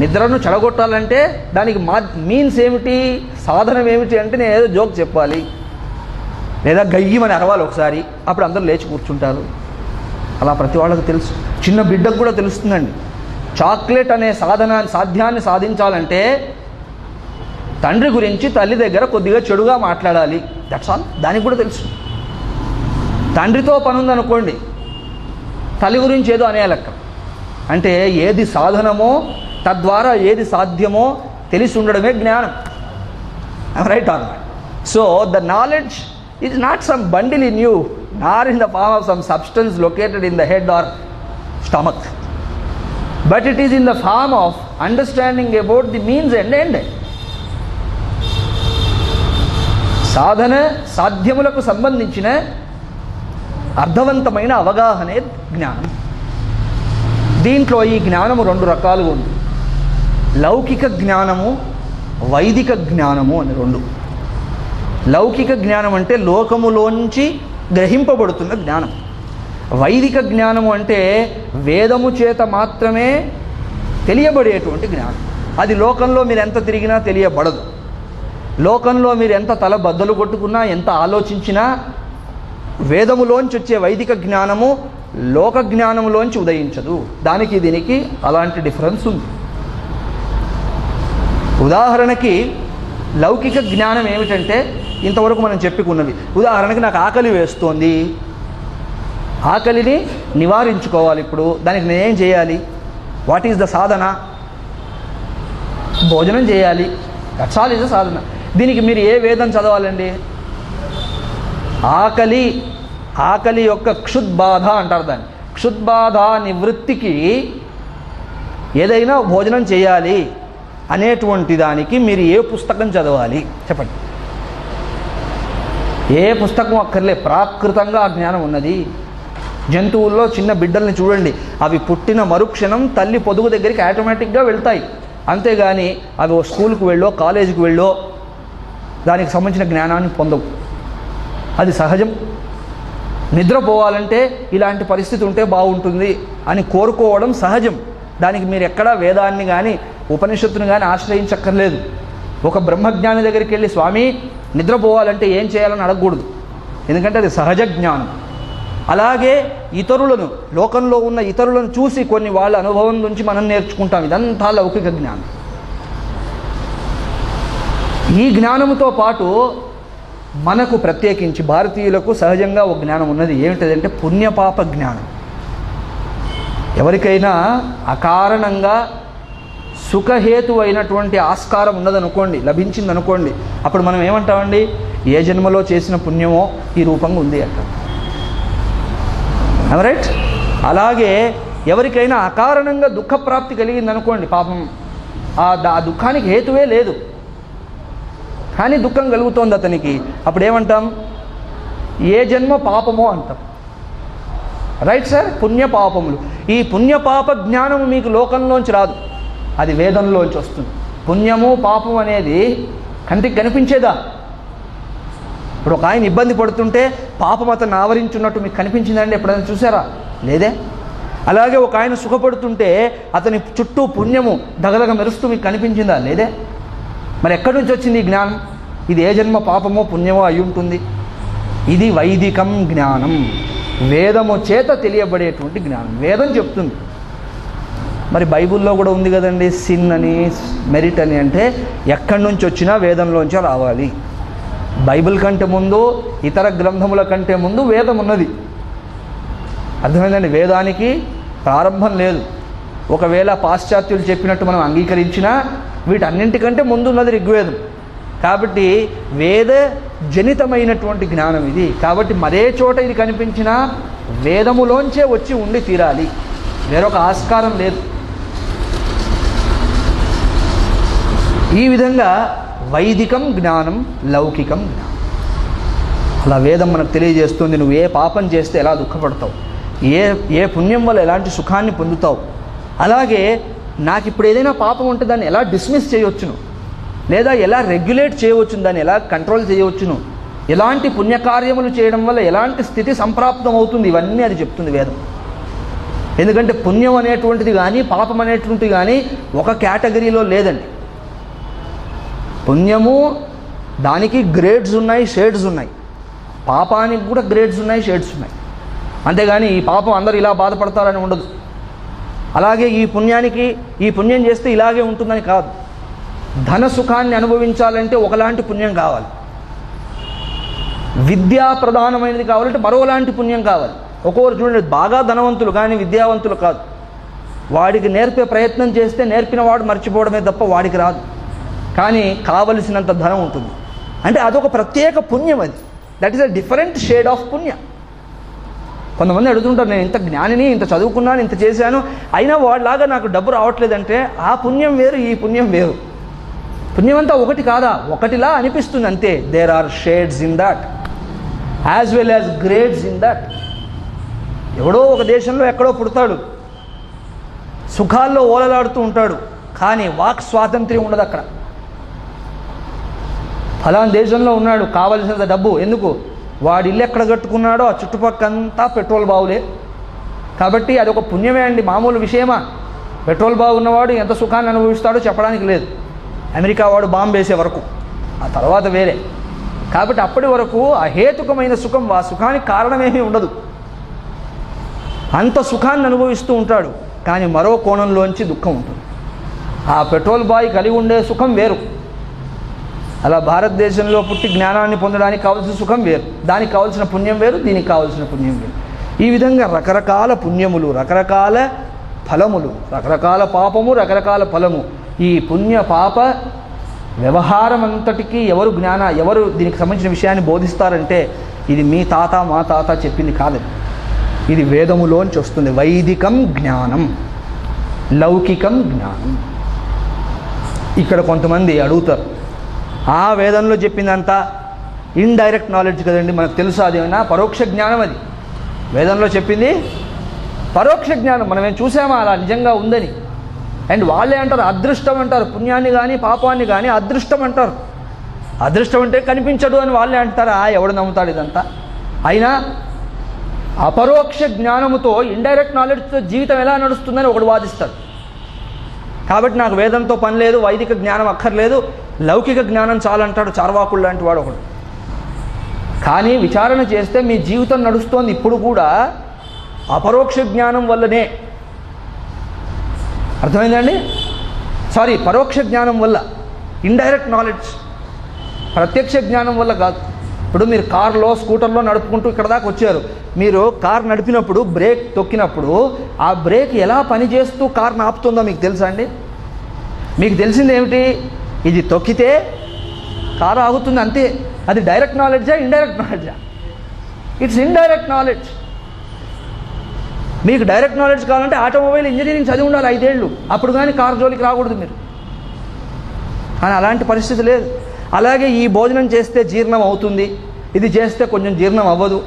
నిద్రను చెడగొట్టాలంటే దానికి మీన్స్ ఏమిటి, సాధనం ఏమిటి అంటే నేను ఏదో జోక్ చెప్పాలి, లేదా గయ్యమని అరవాలి ఒకసారి, అప్పుడు అందరూ లేచి కూర్చుంటారు. అలా ప్రతి వాళ్ళకు తెలుసు. చిన్న బిడ్డకు కూడా తెలుస్తుందండి. చాక్లెట్ అనే సాధ్యాన్ని సాధించాలంటే తండ్రి గురించి తల్లి దగ్గర కొద్దిగా చెడుగా మాట్లాడాలి. That's all. దానికి కూడా తెలుసు. తండ్రితో పని ఉందనుకోండి, తల్లి గురించి ఏదో అనేలక్క. అంటే ఏది సాధనమో తద్వారా ఏది సాధ్యమో తెలిసి ఉండడమే జ్ఞానం. Right or not? So the knowledge is not some bundle in you, nor in the form of some substance located in the head or stomach, but it is in the form of understanding about the means and end. సాధన సాధ్యములకు సంబంధించిన అర్థవంతమైన అవగాహనే జ్ఞానం. దీంట్లో ఈ జ్ఞానము రెండు రకాలుగా ఉంది. లౌకిక జ్ఞానము, వైదిక జ్ఞానము అని రెండు. లౌకిక జ్ఞానం అంటే లోకములోంచి గ్రహింపబడుతున్న జ్ఞానం. వైదిక జ్ఞానము అంటే వేదము చేత మాత్రమే తెలియబడేటువంటి జ్ఞానం. అది లోకంలో మీరు ఎంత తిరిగినా తెలియబడదు. లోకంలో మీరు ఎంత తల బద్దలు కొట్టుకున్నా, ఎంత ఆలోచించినా, వేదములోంచి వచ్చే వైదిక జ్ఞానము లోక జ్ఞానములోంచి ఉదయించదు. దానికి దీనికి అలాంటి డిఫరెన్స్ ఉంది. ఉదాహరణకి లౌకిక జ్ఞానం ఏమిటంటే ఇంతవరకు మనం చెప్పుకున్నది. ఉదాహరణకి నాకు ఆకలి వేస్తోంది, ఆకలిని నివారించుకోవాలి. ఇప్పుడు దానికి నేనేం చేయాలి? వాట్ ఈజ్ ద సాధన? భోజనం చేయాలి. దట్స్ ఆల్ ఈజ్ ద సాధన. దీనికి మీరు ఏ వేదం చదవాలండి? ఆకలి యొక్క క్షుద్బాధ అంటారు దాన్ని. క్షుద్బాధ నివృత్తికి ఏదైనా భోజనం చేయాలి అనేటువంటి దానికి మీరు ఏ పుస్తకం చదవాలి చెప్పండి? ఏ పుస్తకం అక్కర్లే. ప్రాకృతంగా ఆ జ్ఞానం ఉన్నది. జంతువుల్లో చిన్న బిడ్డల్ని చూడండి, అవి పుట్టిన మరుక్షణం తల్లి పొదుగు దగ్గరికి ఆటోమేటిక్గా వెళ్తాయి. అంతేగాని అవి స్కూల్కి వెళ్ళో కాలేజీకి వెళ్ళో దానికి సంబంధించిన జ్ఞానాన్ని పొందవు. అది సహజం. నిద్రపోవాలంటే ఇలాంటి పరిస్థితి ఉంటే బాగుంటుంది అని కోరుకోవడం సహజం. దానికి మీరు ఎక్కడా వేదాన్ని కానీ ఉపనిషత్తును కానీ ఆశ్రయించక్కర్లేదు. ఒక బ్రహ్మజ్ఞాని దగ్గరికి వెళ్ళి స్వామి నిద్రపోవాలంటే ఏం చేయాలని అడగకూడదు. ఎందుకంటే అది సహజ జ్ఞానం. అలాగే ఇతరులను, లోకంలో ఉన్న ఇతరులను చూసి కొన్ని వాళ్ళ అనుభవం నుంచి మనం నేర్చుకుంటాం. ఇదంతా లౌకిక జ్ఞానం. ఈ జ్ఞానముతో పాటు మనకు ప్రత్యేకించి భారతీయులకు సహజంగా ఒక జ్ఞానం ఉన్నది. ఏమిటంటే పుణ్యపాప జ్ఞానం. ఎవరికైనా అకారణంగా సుఖహేతు అయినటువంటి ఆస్కారం ఉన్నదనుకోండి, లభించిందనుకోండి, అప్పుడు మనం ఏమంటామండి? ఏ జన్మలో చేసిన పుణ్యమో ఈ రూపంగా ఉంది అంటాం. రైట్? అలాగే ఎవరికైనా అకారణంగా దుఃఖప్రాప్తి కలిగిందనుకోండి, పాపం ఆ దుఃఖానికి హేతువే లేదు కానీ దుఃఖం కలుగుతోంది అతనికి, అప్పుడు ఏమంటాం? ఏ జన్మ పాపమో అంటాం. Right sir? పుణ్యపాపములు. ఈ పుణ్యపాప జ్ఞానము మీకు లోకంలోంచి రాదు, అది వేదంలోంచి వస్తుంది. పుణ్యము పాపం అనేది కంటికి కనిపించేదా? ఇప్పుడు ఒక ఆయన ఇబ్బంది పడుతుంటే పాపం అతను ఆవరించున్నట్టు మీకు కనిపించిందండి? ఎప్పుడైనా చూసారా? లేదే. అలాగే ఒక ఆయన సుఖపడుతుంటే అతని చుట్టూ పుణ్యము దగదగ మెరుస్తూ మీకు కనిపించిందా? లేదే. మరి ఎక్కడి నుంచి వచ్చింది ఈ జ్ఞానం? ఇది ఏ జన్మ పాపమో పుణ్యమో అయి ఉంటుంది. ఇది వైదికం జ్ఞానం, వేదము చేత తెలియబడేటువంటి జ్ఞానం. వేదం చెప్తుంది. మరి బైబిల్లో కూడా ఉంది కదండి, సిన్ అని మెరిట్ అని. అంటే ఎక్కడి నుంచి వచ్చినా వేదంలోంచే రావాలి. బైబిల్ కంటే ముందు, ఇతర గ్రంథముల కంటే ముందు వేదం ఉన్నది. అర్థమైందండి? వేదానికి ప్రారంభం లేదు. ఒకవేళ పాశ్చాత్యులు చెప్పినట్టు మనం అంగీకరించినా వీటన్నింటికంటే ముందు ఉన్నది ఋగ్వేదం. కాబట్టి వేద జనితమైనటువంటి జ్ఞానం ఇది. కాబట్టి మరే చోట ఇది కనిపించినా వేదములోంచే వచ్చి ఉండి తీరాలి, వేరొక ఆస్కారం లేదు. ఈ విధంగా వైదికం జ్ఞానం, లౌకికం జ్ఞానం. అలా వేదం మనకు తెలియజేస్తుంది, నువ్వు ఏ పాపం చేస్తే ఎలా దుఃఖపడతావు, ఏ పుణ్యం వల్ల ఎలాంటి సుఖాన్ని పొందుతావు, అలాగే నాకు ఇప్పుడు ఏదైనా పాపం ఉంటే దాన్ని ఎలా డిస్మిస్ చేయవచ్చును, లేదా ఎలా రెగ్యులేట్ చేయవచ్చును, దాన్ని ఎలా కంట్రోల్ చేయవచ్చును, ఎలాంటి పుణ్యకార్యములు చేయడం వల్ల ఎలాంటి స్థితి సంప్రాప్తం అవుతుంది, ఇవన్నీ అది చెప్తుంది వేదం. ఎందుకంటే పుణ్యం అనేటువంటిది కానీ పాపం అనేటువంటిది కానీ ఒక కేటగిరీలో లేదండి. పుణ్యము దానికి గ్రేడ్స్ ఉన్నాయి, షేడ్స్ ఉన్నాయి. పాపానికి కూడా గ్రేడ్స్ ఉన్నాయి, షేడ్స్ ఉన్నాయి. అంతేగాని ఈ పాపం అందరూ ఇలా బాధపడతారని ఉండదు. అలాగే ఈ పుణ్యం చేస్తే ఇలాగే ఉంటుందని కాదు. ధన సుఖాన్ని అనుభవించాలంటే ఒకలాంటి పుణ్యం కావాలి, విద్యా ప్రధానమైనది కావాలంటే మరోలాంటి పుణ్యం కావాలి. ఒక్కొక్కరు చూడండి, బాగా ధనవంతులు కానీ విద్యావంతులు కాదు. వాడికి నేర్పే ప్రయత్నం చేస్తే నేర్పిన వాడు మర్చిపోవడమే తప్ప వాడికి రాదు. కానీ కావలసినంత ధనం ఉంటుంది. అంటే అదొక ప్రత్యేక పుణ్యం. అది that is a different shade of పుణ్య. కొంతమంది అడుగుతుంటారు, నేను ఇంత జ్ఞానిని, ఇంత చదువుకున్నాను, ఇంత చేశాను, అయినా వాడిలాగా నాకు డబ్బు రావట్లేదంటే ఆ పుణ్యం వేరు, ఈ పుణ్యం వేరు. పుణ్యం అంతా ఒకటి కాదా? ఒకటిలా అనిపిస్తుంది అంతే. There are shades in that as well as grades in that. ఎవడో ఒక దేశంలో ఎక్కడో పుడతాడు, సుఖాల్లో ఓలలాడుతూ ఉంటాడు, కానీ వాక్ స్వాతంత్ర్యం ఉండదు అక్కడ. ఫలానా దేశంలో ఉన్నాడు, కావలసినంత డబ్బు. ఎందుకు? వాడి ఇల్లు ఎక్కడ కట్టుకున్నాడో ఆ చుట్టుపక్కంతా పెట్రోల్ బావులే. కాబట్టి అదొక పుణ్యమే అండి, మామూలు విషయమా? పెట్రోల్ బావు ఉన్నవాడు ఎంత సుఖాన్ని అనుభవిస్తాడో చెప్పడానికి లేదు. అమెరికా వాడు బాంబు వేసే వరకు, ఆ తర్వాత వేరే. కాబట్టి అప్పటి వరకు అహేతుకమైన సుఖం, ఆ సుఖానికి కారణమేమీ ఉండదు. అంత సుఖాన్ని అనుభవిస్తూ ఉంటాడు, కానీ మరో కోణంలోంచి దుఃఖం ఉంటుంది. ఆ పెట్రోల్ బాయ్ కలిగి ఉండే సుఖం వేరు. అలా భారతదేశంలో పుట్టి జ్ఞానాన్ని పొందడానికి కావాల్సిన సుఖం వేరు, దానికి కావాల్సిన పుణ్యం వేరు, దీనికి కావాల్సిన పుణ్యం వేరు. ఈ విధంగా రకరకాల పుణ్యములు, రకరకాల ఫలములు, రకరకాల పాపము, రకరకాల ఫలము. ఈ పుణ్య పాప వ్యవహారం అంతటికీ ఎవరు దీనికి సంబంధించిన విషయాన్ని బోధిస్తారంటే ఇది మీ తాత మా తాత చెప్పింది కాదు, ఇది వేదములోంచి వస్తుంది. వైదికం జ్ఞానం, లౌకికం జ్ఞానం. ఇక్కడ కొంతమంది అడుగుతారు, ఆ వేదంలో చెప్పిందంతా ఇండైరెక్ట్ నాలెడ్జ్ కదండి, మనకు తెలుసు, అదేమైనా పరోక్ష జ్ఞానం. అది వేదంలో చెప్పింది పరోక్ష జ్ఞానం, మనమేం చూసామా అలా నిజంగా ఉందని. అండ్ వాళ్ళే అంటారు అదృష్టం అంటారు, పుణ్యాన్ని కానీ పాపాన్ని కానీ అదృష్టం అంటారు. అదృష్టం అంటే కనిపించడు అని వాళ్ళే అంటారా? ఎవడు నమ్ముతాడు ఇదంతా? అయినా అపరోక్ష జ్ఞానముతో, ఇండైరెక్ట్ నాలెడ్జ్తో జీవితం ఎలా నడుస్తుందని ఒకడు వాదిస్తాడు. కాబట్టి నాకు వేదంతో పని లేదు, వైదిక జ్ఞానం అక్కర్లేదు, లౌకిక జ్ఞానం చాలంటాడు చార్వాకుడు లాంటి వాడు ఒకడు. కానీ విచారణ చేస్తే మీ జీవితం నడుస్తోంది ఇప్పుడు కూడా అపరోక్ష జ్ఞానం వల్లనే. అర్థమైందండి? పరోక్ష జ్ఞానం వల్ల, ఇండైరెక్ట్ నాలెడ్జ్, ప్రత్యక్ష జ్ఞానం వల్ల కాదు. ఇప్పుడు మీరు కారులో స్కూటర్లో నడుపుకుంటూ ఇక్కడ దాకా వచ్చారు. మీరు కారు నడిపినప్పుడు బ్రేక్ తొక్కినప్పుడు ఆ బ్రేక్ ఎలా పనిచేస్తూ కారును ఆపుతుందో మీకు తెలుసా అండి? మీకు తెలిసింది ఏమిటి? ఇది తొక్కితే కారు ఆగుతుంది అంతే. అది డైరెక్ట్ నాలెడ్జా, ఇండైరెక్ట్ నాలెడ్జా? It's indirect knowledge. మీకు డైరెక్ట్ నాలెడ్జ్ కావాలంటే ఆటోమొబైల్ ఇంజనీరింగ్ చదివి ఉండాలి 5 ఏళ్ళు, అప్పుడు కానీ కారు జోలికి రాకూడదు మీరు. కానీ అలాంటి పరిస్థితి లేదు. అలాగే ఈ భోజనం చేస్తే జీర్ణం అవుతుంది, ఇది చేస్తే కొంచెం జీర్ణం అవ్వదు,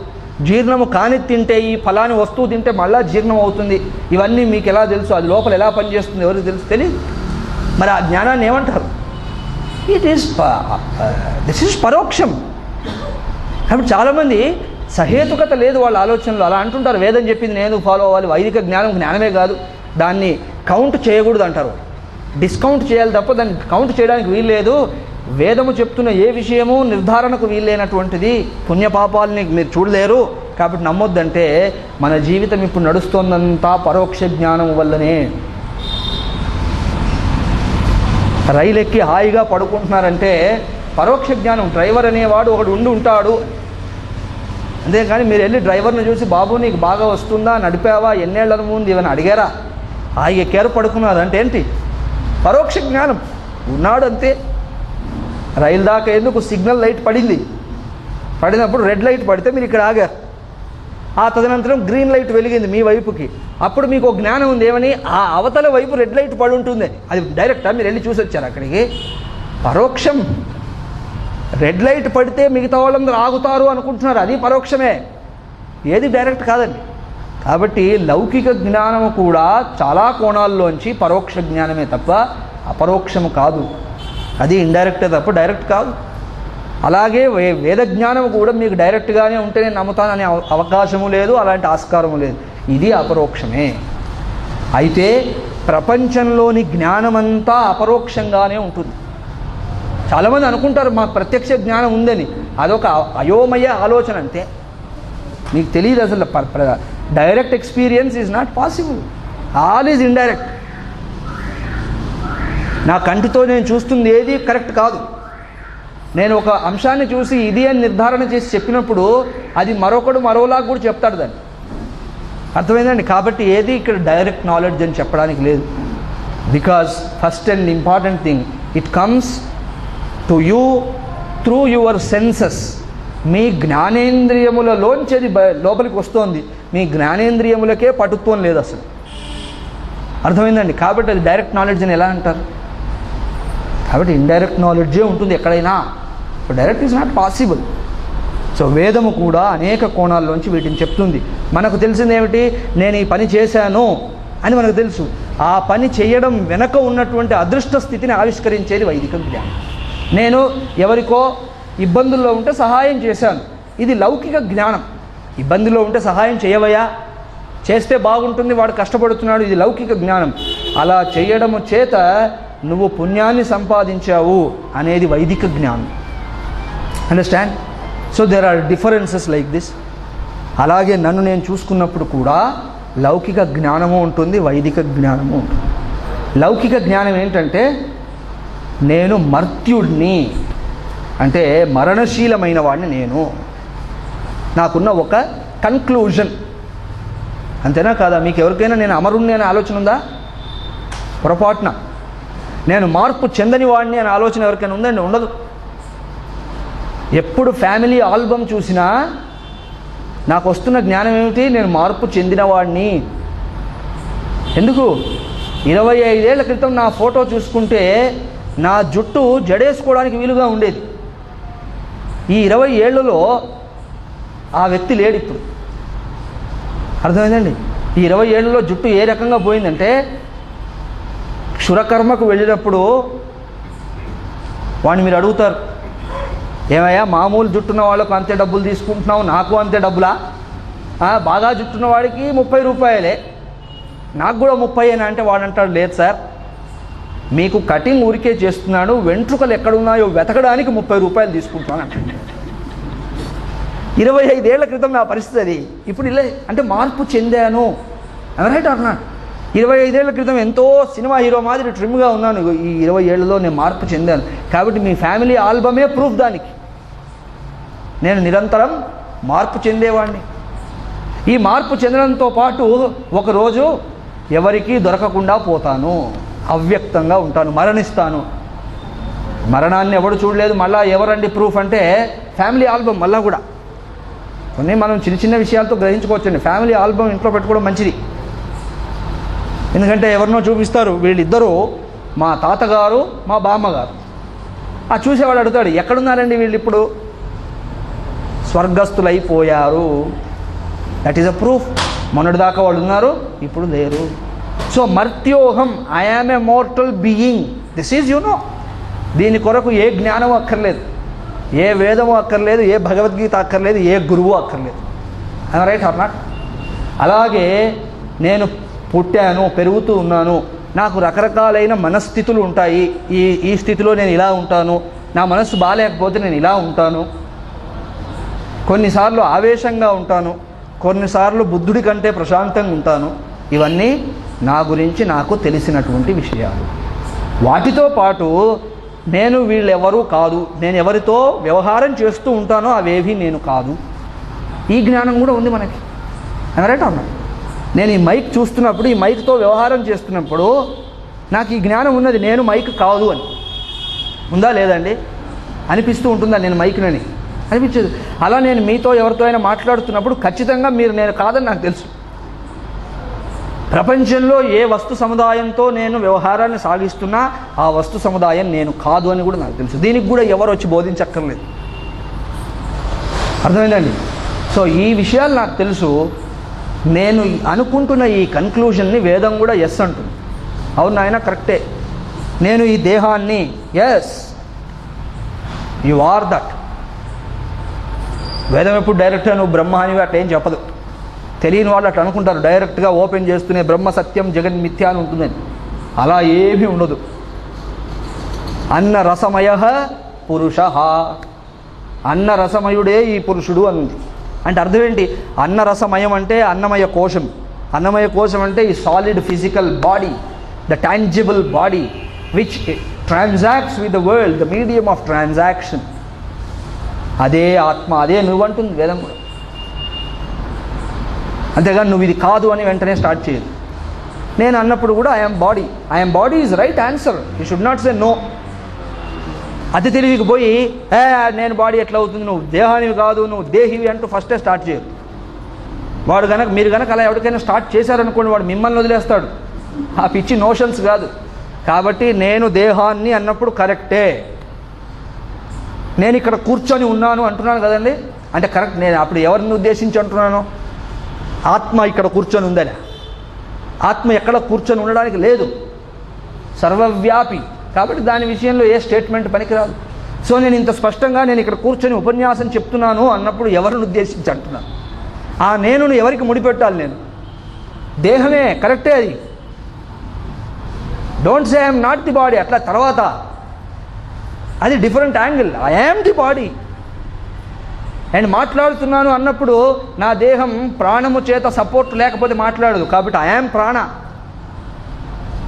జీర్ణము కాని తింటే, ఈ ఫలాని వస్తువు తింటే మళ్ళా జీర్ణం అవుతుంది, ఇవన్నీ మీకు ఎలా తెలుసు? అది లోపల ఎలా పనిచేస్తుంది ఎవరికి తెలుసు? తెలియదు. మరి ఆ జ్ఞానాన్ని ఏమంటారు? దిస్ ఈజ్ పరోక్షం. కాబట్టి చాలామంది సహేతుకత లేదు వాళ్ళ ఆలోచనలో. అలా అంటుంటారు, వేదం చెప్పింది నేను ఫాలో అవ్వాలి, వైదిక జ్ఞానం జ్ఞానమే కాదు, దాన్ని కౌంట్ చేయకూడదు అంటారు. డిస్కౌంట్ చేయాలి తప్ప దాన్ని కౌంట్ చేయడానికి వీల్లేదు. వేదము చెప్తున్న ఏ విషయము నిర్ధారణకు వీల్లేనటువంటిది. పుణ్యపాపాలని మీరు చూడలేరు, కాబట్టి నమ్మొద్దంటే మన జీవితం ఇప్పుడు నడుస్తోందంతా పరోక్ష జ్ఞానం వల్లనే. రైలు ఎక్కి హాయిగా పడుకుంటున్నారంటే పరోక్ష జ్ఞానం. డ్రైవర్ అనేవాడు ఒకడు ఉంటాడు. అంతేకాని మీరు వెళ్ళి డ్రైవర్ని చూసి, బాబు నీకు బాగా వస్తుందా, నడిపావా, ఎన్నేళ్ల ముందు ఇవన్నీ అడిగారా? హాయిగా ఎక్కారు పడుకున్నారు అంటే ఏంటి? పరోక్ష జ్ఞానం ఉన్నాడు అంతే. రైలు దాకా ఎందుకు సిగ్నల్ లైట్ పడినప్పుడు రెడ్ లైట్ పడితే మీరు ఇక్కడ ఆగారు. ఆ తదనంతరం గ్రీన్ లైట్ వెలిగింది మీ వైపుకి. అప్పుడు మీకు ఒక జ్ఞానం ఉంది, ఏమని? ఆ అవతల వైపు రెడ్ లైట్ పడి ఉంటుంది. అది డైరెక్టా? మీరు వెళ్ళి చూసి వచ్చారు అక్కడికి? పరోక్షం. రెడ్ లైట్ పడితే మిగతా వాళ్ళందరూ ఆగుతారు అనుకుంటున్నారు, అది పరోక్షమే, ఏది డైరెక్ట్ కాదండి. కాబట్టి లౌకిక జ్ఞానము కూడా చాలా కోణాల్లోంచి పరోక్ష జ్ఞానమే తప్ప అపరోక్షము కాదు. అది ఇండైరెక్టే తప్ప డైరెక్ట్ కాదు. అలాగే వేద జ్ఞానం కూడా మీకు డైరెక్ట్గానే ఉంటే నేను నమ్ముతాననే అవకాశము లేదు, అలాంటి ఆస్కారము లేదు. ఇది అపరోక్షమే. అయితే ప్రపంచంలోని జ్ఞానమంతా అపరోక్షంగానే ఉంటుంది. చాలామంది అనుకుంటారు మాకు ప్రత్యక్ష జ్ఞానం ఉందని. అదొక అయోమయ ఆలోచన అంతే. మీకు తెలియదు అసలు direct experience is not possible. All is indirect. నా కంటితో నేను చూస్తుంది ఏది కరెక్ట్ కాదు. నేను ఒక అంశాన్ని చూసి ఇది అని నిర్ధారణ చేసి చెప్పినప్పుడు అది మరొకడు మరోలాగా కూడా చెప్తాడు దాన్ని. అర్థమైందండి? కాబట్టి ఏది ఇక్కడ డైరెక్ట్ నాలెడ్జ్ అని చెప్పడానికి లేదు. Because first and important thing, it comes to you through your senses. మీ జ్ఞానేంద్రియములలోంచి అది లోపలికి వస్తోంది. మీ జ్ఞానేంద్రియములకే పటుత్వం లేదు అసలు. అర్థమైందండి? కాబట్టి అది డైరెక్ట్ నాలెడ్జ్ అని ఎలా అంటారు? కాబట్టి ఇండైరెక్ట్ నాలెడ్జే ఉంటుంది ఎక్కడైనా. So direct is not possible. So వేదము కూడా అనేక కోణాల్లోంచి వీటిని చెప్తుంది. మనకు తెలిసిందేమిటి? నేను ఈ పని చేశాను అని మనకు తెలుసు. ఆ పని చేయడం వెనక ఉన్నటువంటి అదృష్ట స్థితిని ఆవిష్కరించేది వైదిక జ్ఞానం. నేను ఎవరికో ఇబ్బందుల్లో ఉంటే సహాయం చేశాను, ఇది లౌకిక జ్ఞానం. ఇబ్బందుల్లో ఉంటే సహాయం చేయవయా, చేస్తే బాగుంటుంది, వాడు కష్టపడుతున్నాడు, ఇది లౌకిక జ్ఞానం. అలా చేయడము చేత నువ్వు పుణ్యాన్ని సంపాదించావు అనేది వైదిక జ్ఞానం. Understand? So there are differences like this. అలాగే నన్ను నేను చూసుకున్నప్పుడు కూడా లౌకిక జ్ఞానము ఉంటుంది, వైదిక జ్ఞానము ఉంటుంది. లౌకిక జ్ఞానం ఏంటంటే నేను మర్త్యుడిని, అంటే మరణశీలమైన వాడిని నేను, నాకున్న ఒక కన్క్లూజన్. అంతేనా కాదా? మీకు ఎవరికైనా నేను అమరుణ్ణి అనే ఆలోచన ఉందా? పొరపాటున. నేను మార్పు చెందని వాడిని అనే ఆలోచన ఎవరికైనా ఉందండి? ఉండదు. ఎప్పుడు ఫ్యామిలీ ఆల్బమ్ చూసినా నాకు వస్తున్న జ్ఞానం ఏమిటి? నేను మార్పు చెందినవాడిని. ఎందుకు? 25 ఏళ్ల క్రితం నా ఫోటో చూసుకుంటే నా జుట్టు జడేసుకోవడానికి వీలుగా ఉండేది. ఈ 20 ఏళ్లలో ఆ వ్యక్తి లేడు ఇప్పుడు. అర్థమైందండి? ఈ 20 ఏళ్లలో జుట్టు ఏ రకంగా పోయిందంటే, క్షురకర్మకు వెళ్ళినప్పుడు వాడిని మీరు అడుగుతారు, ఏమయ్యా మామూలు జుట్టున్న వాళ్ళకు అంతే డబ్బులు తీసుకుంటున్నావు, నాకు అంతే డబ్బులా? బాగా జుట్టున్న వాడికి 30 రూపాయలే, నాకు కూడా 30 అంటే వాడు అంటాడు, లేదు సార్ మీకు కటింగ్ ఊరికే చేస్తున్నాడు, వెంట్రుకలు ఎక్కడున్నాయో వెతకడానికి 30 రూపాయలు తీసుకుంటున్నాను అంటే. 25 ఏళ్ల క్రితం నా పరిస్థితి అది. ఇప్పుడు ఇలా అంటే మార్పు చెందాను. Right or not? 25 ఏళ్ల క్రితం ఎంతో సినిమా హీరో మాదిరి ట్రిమ్గా ఉన్నాను, ఈ 20 ఏళ్లలో నేను మార్పు చెందాను. కాబట్టి మీ ఫ్యామిలీ ఆల్బమే ప్రూఫ్ దానికి. నేను నిరంతరం మార్పు చెందేవాడిని. ఈ మార్పు చెందడంతో పాటు ఒకరోజు ఎవరికీ దొరకకుండా పోతాను, అవ్యక్తంగా ఉంటాను, మరణిస్తాను. మరణాన్ని ఎవడు చూడలేదు, మళ్ళీ ఎవరండి ప్రూఫ్ అంటే ఫ్యామిలీ ఆల్బమ్. మళ్ళీ కూడా కొన్ని మనం చిన్న చిన్న విషయాలతో గ్రహించుకోవచ్చండి. ఫ్యామిలీ ఆల్బమ్ ఇంట్లో పెట్టుకోవడం మంచిది. ఎందుకంటే ఎవరినో చూపిస్తారు, వీళ్ళిద్దరూ మా తాతగారు మా బామ్మగారు. ఆ చూసేవాడు అడుగుతాడు, ఎక్కడున్నారండి వీళ్ళు? ఇప్పుడు స్వర్గస్థులైపోయారు. That is a proof. మొన్నటిదాకా వాళ్ళు ఉన్నారు, ఇప్పుడు లేరు. సో మర్త్యోహం, I am a mortal being. This is no. దీని కొరకు ఏ జ్ఞానం అక్కర్లేదు, ఏ వేదము అక్కర్లేదు, ఏ భగవద్గీత అక్కర్లేదు, ఏ గురువు అక్కర్లేదు. Right or not? అలాగే నేను పుట్టాను, పెరుగుతూ ఉన్నాను, నాకు రకరకాలైన మనస్థితులు ఉంటాయి. ఈ స్థితిలో నేను ఇలా ఉంటాను, నా మనస్సు బాగాలేకపోతే నేను ఇలా ఉంటాను, కొన్నిసార్లు ఆవేశంగా ఉంటాను, కొన్నిసార్లు బుద్ధుడి కంటే ప్రశాంతంగా ఉంటాను. ఇవన్నీ నా గురించి నాకు తెలిసినటువంటి విషయాలు. వాటితో పాటు నేను వీళ్ళెవరూ కాదు, నేను ఎవరితో వ్యవహారం చేస్తూ ఉంటానో అవేవి నేను కాదు. ఈ జ్ఞానం కూడా ఉంది మనకి. రైట్ అన్నా? నేను ఈ మైక్ చూస్తున్నప్పుడు, ఈ మైక్తో వ్యవహారం చేస్తున్నప్పుడు నాకు ఈ జ్ఞానం ఉన్నది, నేను మైక్ కాదు అని. ఉందా లేదండి? అనిపిస్తూ ఉంటుందా నేను మైక్నని? అనిపించదు. అలా నేను మీతో ఎవరితో అయినా మాట్లాడుతున్నప్పుడు ఖచ్చితంగా మీరు నేను కాదని నాకు తెలుసు. ప్రపంచంలో ఏ వస్తు సముదాయంతో నేను వ్యవహారాన్ని సాగిస్తున్నా ఆ వస్తు సముదాయం నేను కాదు అని కూడా నాకు తెలుసు. దీనికి కూడా ఎవరు వచ్చి బోధించక్కర్లేదు. అర్థమైందండి? సో ఈ విషయాలు నాకు తెలుసు. నేను అనుకుంటున్న ఈ కన్క్లూజన్ని వేదం కూడా ఎస్ అంటుంది. అవును నాయన, కరెక్టే. నేను ఈ దేహాన్ని, ఎస్ యు ఆర్ దట్. వేదం ఎప్పుడు డైరెక్ట్గా నువ్వు బ్రహ్మ అని అట్లా ఏం చెప్పదు. తెలియని వాళ్ళు అట్లా అనుకుంటారు, డైరెక్ట్గా ఓపెన్ చేస్తూనే బ్రహ్మ సత్యం జగన్ మిథ్య అని ఉంటుందని. అలా ఏమీ ఉండదు. అన్న రసమయ పురుష, అన్న రసమయుడే ఈ పురుషుడు అంది. అంటే అర్థం ఏంటి? అన్నరసమయం అంటే అన్నమయ కోశం. అన్నమయ కోశం అంటే ఈ solid physical body, the tangible body which transacts with the world, the medium of transaction. అదే ఆత్మ, అదే నువ్వంటుంది వేదం కూడా. అంతేగాని నువ్వు ఇది కాదు అని వెంటనే స్టార్ట్ చేయదు. నేను అన్నప్పుడు కూడా I'm body, I'm body is right answer. You should not say no. అతి తెలివికి పోయి నేను బాడీ ఎట్లా అవుతుంది, నువ్వు దేహానివి కాదు, నువ్వు దేహివి అంటూ ఫస్టే స్టార్ట్ చేయరు. వాడు కనుక మీరు కనుక అలా ఎవరికైనా స్టార్ట్ చేశారనుకోండి, వాడు మిమ్మల్ని వదిలేస్తాడు. ఆ పిచ్చి నోషన్స్ కాదు. కాబట్టి నేను దేహాన్ని అన్నప్పుడు కరెక్టే. నేను ఇక్కడ కూర్చొని ఉన్నాను అంటున్నాను కదండి, అంటే కరెక్ట్. నేను అప్పుడు ఎవరిని ఉద్దేశించి అంటున్నాను? ఆత్మ ఇక్కడ కూర్చొని ఉందని. ఆత్మ ఎక్కడ కూర్చొని ఉండడానికి లేదు, సర్వవ్యాపి. కాబట్టి దాని విషయంలో ఏ స్టేట్మెంట్ పనికిరాదు. సో నేను ఇంత స్పష్టంగా నేను ఇక్కడ కూర్చొని ఉపన్యాసం చెప్తున్నాను అన్నప్పుడు ఎవరిని ఉద్దేశించి అంటున్నాను? ఆ నేను ఎవరికి ముడిపెట్టాలి? నేను దేహమే, కరెక్టే. అది don't say I'm not the body. అట్లా తర్వాత అది different angle. I am the body. And మాట్లాడుతున్నాను అన్నప్పుడు నా దేహం ప్రాణము చేత సపోర్ట్ లేకపోతే మాట్లాడదు. కాబట్టి ఐ యామ్ ప్రాణ.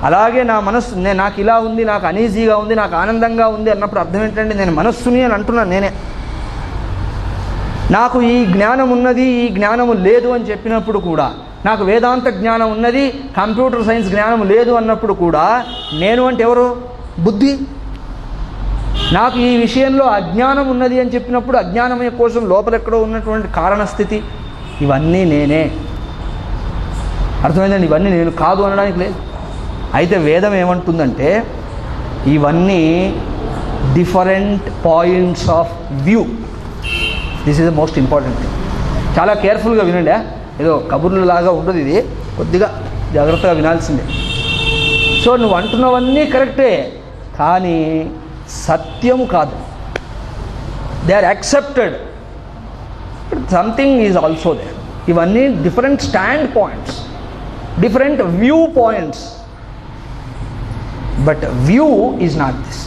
అలాగే నా మనస్సు, నాకు ఇలా ఉంది, నాకు అనీజీగా ఉంది, నాకు ఆనందంగా ఉంది అన్నప్పుడు అర్థం ఏంటంటే నేను మనస్సుని అని అంటున్నాను నేనే. నాకు ఈ జ్ఞానం ఉన్నది, ఈ జ్ఞానము లేదు అని చెప్పినప్పుడు కూడా, నాకు వేదాంత జ్ఞానం ఉన్నది, కంప్యూటర్ సైన్స్ జ్ఞానం లేదు అన్నప్పుడు కూడా నేను అంటే ఎవరు? బుద్ధి. నాకు ఈ విషయంలో అజ్ఞానం ఉన్నది అని చెప్పినప్పుడు అజ్ఞానమయ కోసం లోపలెక్కడో ఉన్నటువంటి కారణస్థితి, ఇవన్నీ నేనే. అర్థమైందండి? ఇవన్నీ నేను కాదు అనడానికి లేదు. అయితే వేదం ఏమంటుందంటే ఇవన్నీ different points of view. This is the most important thing. చాలా కేర్ఫుల్గా వినండి. ఏదో కబుర్లలాగా ఉండదు, ఇది కొద్దిగా జాగ్రత్తగా వినాల్సిందే. సో నువ్వు అంటున్నవన్నీ కరెక్టే, కానీ సత్యము కాదు. They are accepted, but something is also there. ఇవన్నీ different stand points, different view points. But view is not this.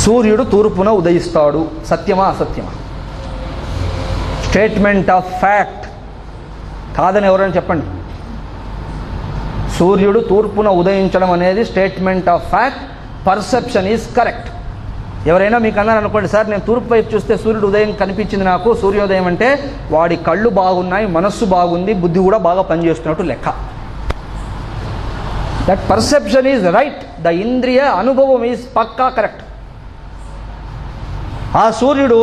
సూర్యుడు తూర్పున ఉదయిస్తాడు, సత్యమా అసత్యమా? Statement of fact. కాదని ఎవరైనా చెప్పండి. సూర్యుడు తూర్పున ఉదయించడం అనేది statement of fact. Perception is correct. ఎవరైనా మీకు అన్నారు అనుకోండి, సార్ నేను తూర్పు వైపు చూస్తే సూర్యుడు ఉదయం కనిపించింది నాకు, సూర్యోదయం అంటే వాడి కళ్ళు బాగున్నాయి, మనస్సు బాగుంది, బుద్ధి కూడా బాగా పనిచేస్తున్నట్టు లెక్క. That perception is right. The ఇంద్రియ అనుభవం ఈజ్ పక్కా కరెక్ట్. ఆ సూర్యుడు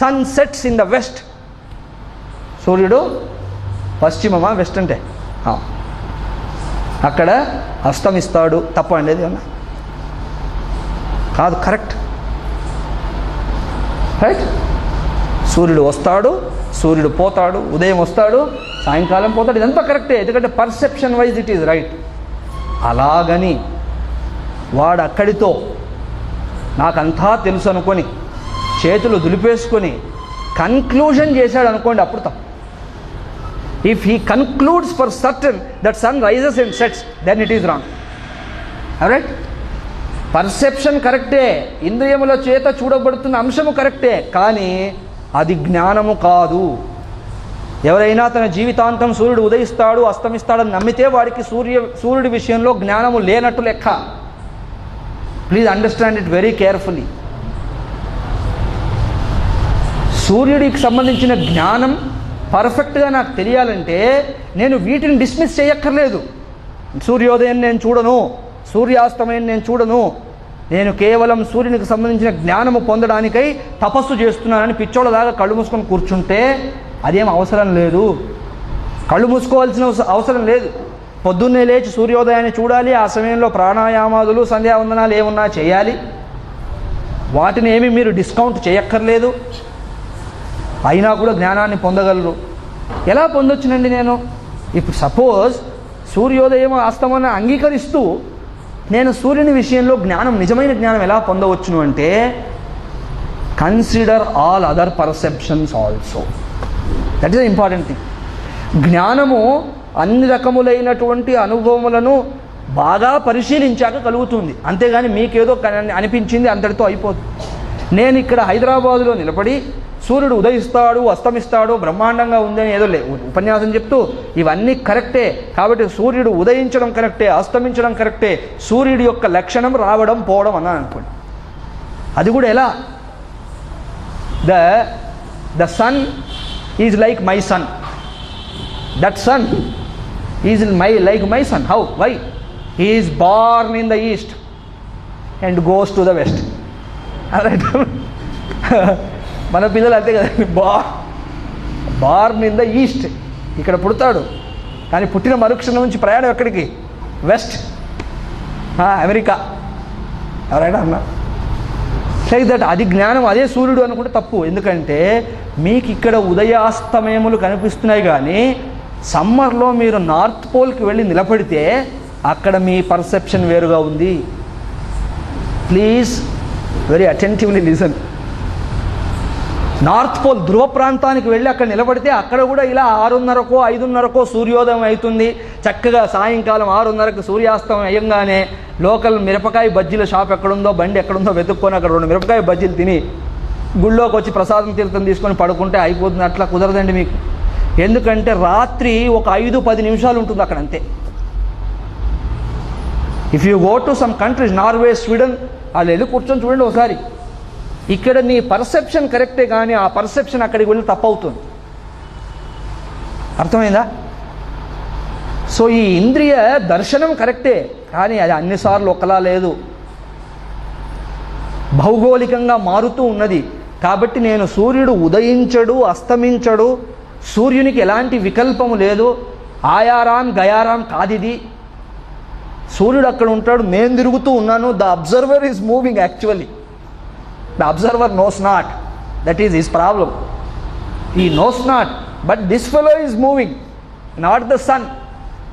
sun sets in the west. సూర్యుడు పశ్చిమమా వెస్ట్ అంటే అక్కడ అస్తమిస్తాడు. తప్ప అండి అన్న? కాదు, కరెక్ట్. రైట్. సూర్యుడు వస్తాడు, సూర్యుడు పోతాడు, ఉదయం వస్తాడు, సాయంకాలం పోతాడు. ఇదంతా కరెక్టే, ఎందుకంటే perception wise it is right. అలాగని వాడు అక్కడితో నాకంతా తెలుసు అనుకొని చేతులు దులిపేసుకొని కన్క్లూజన్ చేశాడు అనుకోండి, అప్పుడు తప్పు. If he concludes for certain that sun rises and sets, then it is wrong. Alright? Perception కరెక్టే, ఇంద్రియముల చేత చూడబడుతున్న అంశము కరెక్టే, కానీ అది జ్ఞానము కాదు. ఎవరైనా తన జీవితాంతం సూర్యుడు ఉదయిస్తాడు అస్తమిస్తాడని నమ్మితే వాడికి సూర్యుడి విషయంలో జ్ఞానము లేనట్టు లెక్క. Please understand it very carefully. సూర్యుడికి సంబంధించిన జ్ఞానం పర్ఫెక్ట్గా నాకు తెలియాలంటే నేను వీటిని డిస్మిస్ చేయక్కర్లేదు. సూర్యోదయం నేను చూడను, సూర్యాస్తమయం నేను చూడను, నేను కేవలం సూర్యునికి సంబంధించిన జ్ఞానము పొందడానికై తపస్సు చేస్తున్నానని పిచ్చోళ్ళలాగా కళ్ళు మూసుకొని కూర్చుంటే అదేం అవసరం లేదు. కళ్ళు మూసుకోవాల్సిన అవసరం లేదు. పొద్దున్నే లేచి సూర్యోదయాన్ని చూడాలి. ఆ సమయంలో ప్రాణాయామాదులు సంధ్యావందనాలు ఏమున్నా చేయాలి. వాటిని ఏమి మీరు డిస్కౌంట్ చేయక్కర్లేదు. అయినా కూడా జ్ఞానాన్ని పొందగలరు. ఎలా పొందొచ్చునండి నేను? ఇప్పుడు సపోజ్ సూర్యోదయం అస్తమానం అంగీకరిస్తూ నేను సూర్యుని విషయంలో జ్ఞానం, నిజమైన జ్ఞానం ఎలా పొందవచ్చును అంటే consider all other perceptions also. That is the important thing. జ్ఞానము అన్ని రకములైనటువంటి అనుభవములను బాగా పరిశీలించాక కలుగుతుంది. అంతేగాని మీకేదో అనిపించింది అంతటితో అయిపోతుంది. నేను ఇక్కడ హైదరాబాదులో నిలబడి సూర్యుడు ఉదయిస్తాడు అస్తమిస్తాడు బ్రహ్మాండంగా ఉందని ఏదో ఉపన్యాసం చెప్తూ ఇవన్నీ కరెక్టే, కాబట్టి సూర్యుడు ఉదయించడం కరెక్టే, అస్తమించడం కరెక్టే, సూర్యుడి యొక్క లక్షణం రావడం పోవడం అన్నాను అనుకోండి. అది కూడా ఎలా? The sun is like my son. That son is like my son. How? Why? He is born in the east and goes to the west. Right? మన పిల్లలు అంతే కదండి, బార్న్ ఇన్ ద ఈస్ట్, ఇక్కడ పుడతాడు, కానీ పుట్టిన మరుక్షణం నుంచి ప్రయాణం ఎక్కడికి? West, America. ఎవరైనా అన్నా లైక్ దట్. అది జ్ఞానం, అదే సూర్యుడు అనుకుంటే తప్పు. ఎందుకంటే మీకు ఇక్కడ ఉదయాస్తమయములు కనిపిస్తున్నాయి, కానీ సమ్మర్లో మీరు నార్త్ పోల్కి వెళ్ళి నిలబడితే అక్కడ మీ పర్సెప్షన్ వేరుగా ఉంది. Please very attentively listen. North pole ధ్రువ ప్రాంతానికి వెళ్ళి అక్కడ నిలబడితే అక్కడ కూడా ఇలా 6:30కో 5:30కో సూర్యోదయం అవుతుంది. చక్కగా సాయంకాలం 6:30కి సూర్యాస్తం అయ్యంగానే లోకల్ మిరపకాయ బజ్జీల షాప్ ఎక్కడుందో, బండి ఎక్కడుందో వెతుక్కొని అక్కడ 2 మిరపకాయ బజ్జీలు తిని గుళ్ళోకి వచ్చి ప్రసాదం తీర్థం తీసుకొని పడుకుంటే అయిపోతుంది. అట్లా కుదరదండి మీకు. ఎందుకంటే రాత్రి ఒక 5-10 నిమిషాలు ఉంటుంది అక్కడ, అంతే. If you go to some countries, Norway, Sweden, వాళ్ళు వెళ్ళి కూర్చొని చూడండి ఒకసారి. ఇక్కడ నీ పర్సెప్షన్ కరెక్టే, కానీ ఆ పర్సెప్షన్ అక్కడికి వెళ్ళి తప్పవుతుంది. అర్థమైందా? సో ఈ ఇంద్రియ దర్శనం కరెక్టే, కానీ అది అన్నిసార్లు ఒకలా లేదు, భౌగోళికంగా మారుతూ ఉన్నది. కాబట్టి నేను సూర్యుడు ఉదయించడు అస్తమించడు, సూర్యునికి ఎలాంటి వికల్పము లేదు, ఆయారాం గయారాం కాదిది. సూర్యుడు అక్కడ ఉంటాడు, నేను తిరుగుతూ ఉన్నాను. The observer is moving actually. The observer knows not. That is his problem. He knows not. But this fellow is moving, not the sun.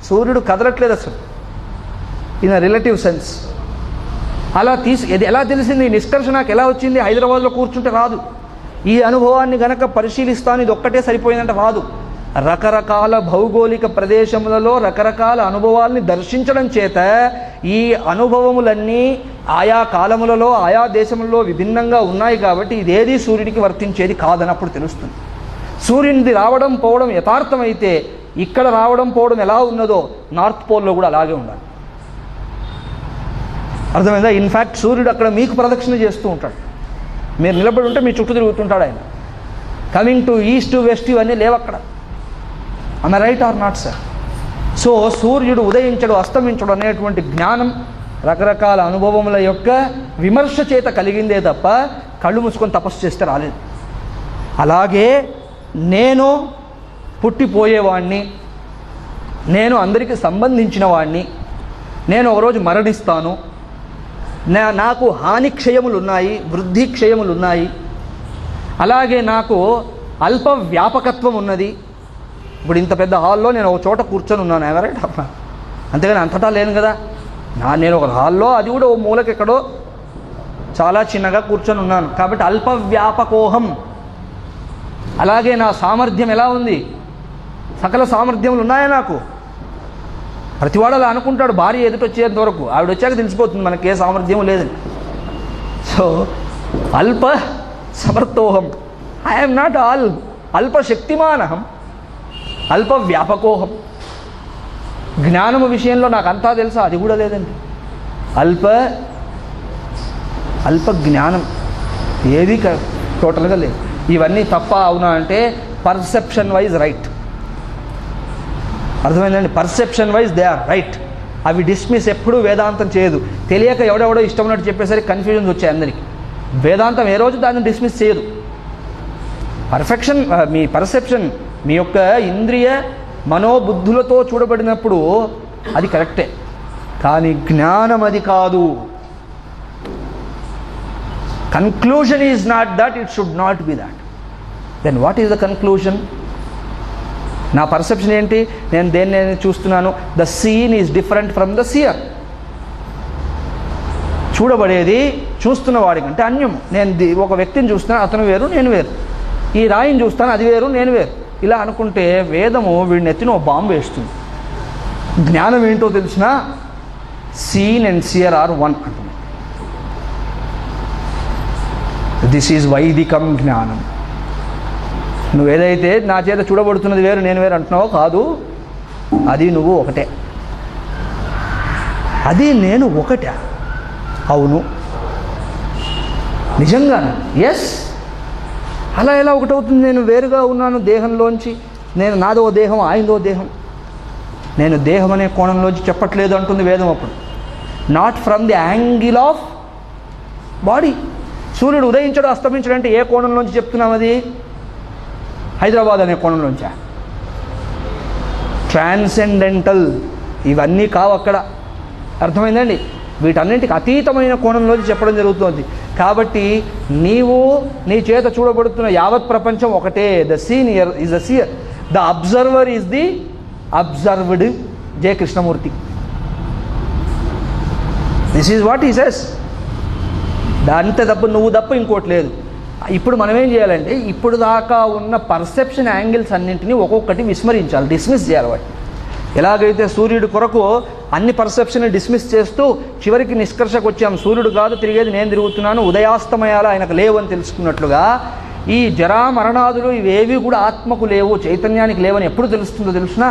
సూర్యుడు కదలట్లేదు అసలు, ఇన్ అ రిలేటివ్ సెన్స్. అలా ఇది ఎలా తెలిసింది? నిష్కర్ష నాకు ఎలా వచ్చింది? హైదరాబాద్లో కూర్చుంటే రాదు. ఈ అనుభవాన్ని గనక పరిశీలిస్తాను, ఇది ఒక్కటే సరిపోయిందంటే రాదు. రకరకాల భౌగోళిక ప్రదేశములలో రకరకాల అనుభవాల్ని దర్శించడం చేత ఈ అనుభవములన్నీ ఆయా కాలములలో ఆయా దేశములలో విభిన్నంగా ఉన్నాయి. కాబట్టి ఇదేది సూర్యుడికి వర్తించేది కాదనప్పుడు తెలుస్తుంది. సూర్యునిది రావడం పోవడం యథార్థమైతే ఇక్కడ రావడం పోవడం ఎలా ఉన్నదో నార్త్ పోల్లో కూడా అలాగే ఉండాలి. అర్థమైందా? ఇన్ఫ్యాక్ట్ సూర్యుడు అక్కడ మీకు ప్రదక్షిణ చేస్తూ ఉంటాడు. మీరు నిలబడి ఉంటే మీ చుట్టూ తిరుగుతుంటాడు ఆయన. కమింగ్ టు ఈస్ట్ వెస్ట్ ఇవన్నీ లేవు అక్కడ. am I right or not, sir? So సూర్యుడు ఉదయించడు అస్తమించడు అనేటువంటి జ్ఞానం రకరకాల అనుభవముల యొక్క విమర్శ చేత కలిగిందే తప్ప కళ్ళు మూసుకొని తపస్సు చేస్తే రాలేదు. అలాగే నేను పుట్టిపోయేవాణ్ణి, నేను అందరికీ సంబంధించిన వాణ్ణి, నేను ఒకరోజు మరణిస్తాను, నాకు హాని క్షయములు ఉన్నాయి, వృద్ధి క్షయములు ఉన్నాయి, అలాగే నాకు అల్ప వ్యాపకత్వం ఉన్నది. ఇప్పుడు ఇంత పెద్ద హాల్లో నేను ఒక చోట కూర్చొని ఉన్నాను, ఎవరైనా అంతేగాని అంతటా లేను కదా. నేను ఒక హాల్లో, అది కూడా ఓ మూలకెక్కడో చాలా చిన్నగా కూర్చొని ఉన్నాను. కాబట్టి అల్ప వ్యాపకోహం. అలాగే నా సామర్థ్యం ఎలా ఉంది? సకల సామర్థ్యములు ఉన్నాయా నాకు? ప్రతివాడు అలా అనుకుంటాడు. భార్య ఎదుటి వచ్చేంత వరకు, ఆవిడ వచ్చాక తెలిసిపోతుంది మనకి ఏ సామర్థ్యం లేదని. సో అల్ప సమర్థోహం. ఐఎమ్ నాట్ ఆల్ అల్ప శక్తిమానహం, అల్ప వ్యాపకోహం. జ్ఞానము విషయంలో నాకు అంతా తెలుసా? అది కూడా లేదండి. అల్ప జ్ఞానం ఏది టోటల్గా లేదు. ఇవన్నీ తప్ప అవునా అంటే పర్సెప్షన్ వైజ్ రైట్. అర్థమైందండి? Perception wise they are right. అవి డిస్మిస్ ఎప్పుడూ వేదాంతం చేయదు. తెలియక ఎవడెవడో ఇష్టం ఉన్నట్టు చెప్పేసరికి కన్ఫ్యూజన్స్ వచ్చాయి అందరికీ. వేదాంతం ఏ రోజు దాన్ని డిస్మిస్ చేయదు. పర్ఫెక్షన్, మీ పర్సెప్షన్, మీ యొక్క ఇంద్రియ మనోబుద్ధులతో చూడబడినప్పుడు అది కరెక్టే, కానీ జ్ఞానం అది కాదు. Conclusion is not that, it should not be that. Then what is the conclusion? నా పర్సెప్షన్ ఏంటి? నేను దేన్ని చూస్తున్నాను? The seen is different from the seer. చూడబడేది చూస్తున్న వాడికంటే అన్యం. నేను ఒక వ్యక్తిని చూస్తున్నాను, అతను వేరు, నేను వేరు. ఈ రాయిని చూస్తాను, అది వేరు, నేను వేరు. ఇలా అనుకుంటే వేదము వీడిని ఎత్తిన ఓ బాంబు వేస్తుంది. జ్ఞానం ఏంటో తెలిసినా సీన్ అండ్ సియర్ ఆర్ వన్ అంటుంది. దిస్ ఈజ్ వైదికం జ్ఞానం. నువ్వేదైతే నా చేత చూడబడుతున్నది వేరు, నేను వేరు అంటున్నావో కాదు, అది నువ్వు ఒకటే, అది నేను ఒకటే. అవును, నిజంగానే, ఎస్. అలా ఎలా ఒకటవుతుంది? నేను వేరుగా ఉన్నాను దేహంలోంచి. నేను నాదో దేహం, ఆయనదో దేహం. నేను దేహం అనే కోణంలోంచి చెప్పట్లేదు అంటుంది వేదం. అప్పుడు not from the angle of body. సూర్యుడు ఉదయించడం అస్తమించడం అంటే ఏ కోణంలోంచి చెప్తున్నాం? అది హైదరాబాద్ అనే కోణంలోంచా? ట్రాన్సెండెంటల్ ఇవన్నీ కావు అక్కడ. అర్థమైందండి? వీటన్నింటికి అతీతమైన కోణంలోంచి చెప్పడం జరుగుతుంది. కాబట్టి నీవు నీ చేత చూడబడుతున్న యావత్ ప్రపంచం ఒకటే. The senior is the seer, the observer is the observed. J Krishnamurti. This is what he says. దాంతే తప్ప, నువ్వు తప్ప ఇంకోటి లేదు. ఇప్పుడు మనం ఏం చేయాలంటే, ఇప్పుడు దాకా ఉన్న పర్సెప్షన్ యాంగిల్స్ అన్నింటినీ ఒక్కొక్కటి విస్మరించాలి, డిస్మిస్ చేయాలి వాటి. ఎలాగైతే సూర్యుడి కొరకు అన్ని పర్సెప్షన్ డిస్మిస్ చేస్తూ చివరికి నిష్కర్షకు వచ్చాం, సూర్యుడు కాదు తిరిగేది, నేను తిరుగుతున్నాను, ఉదయాస్తమయాలు ఆయనకు లేవు అని తెలుసుకున్నట్లుగా ఈ జరా మరణాదులు ఇవేవి కూడా ఆత్మకు లేవు, చైతన్యానికి లేవని ఎప్పుడు తెలుస్తుందో తెలుసునా?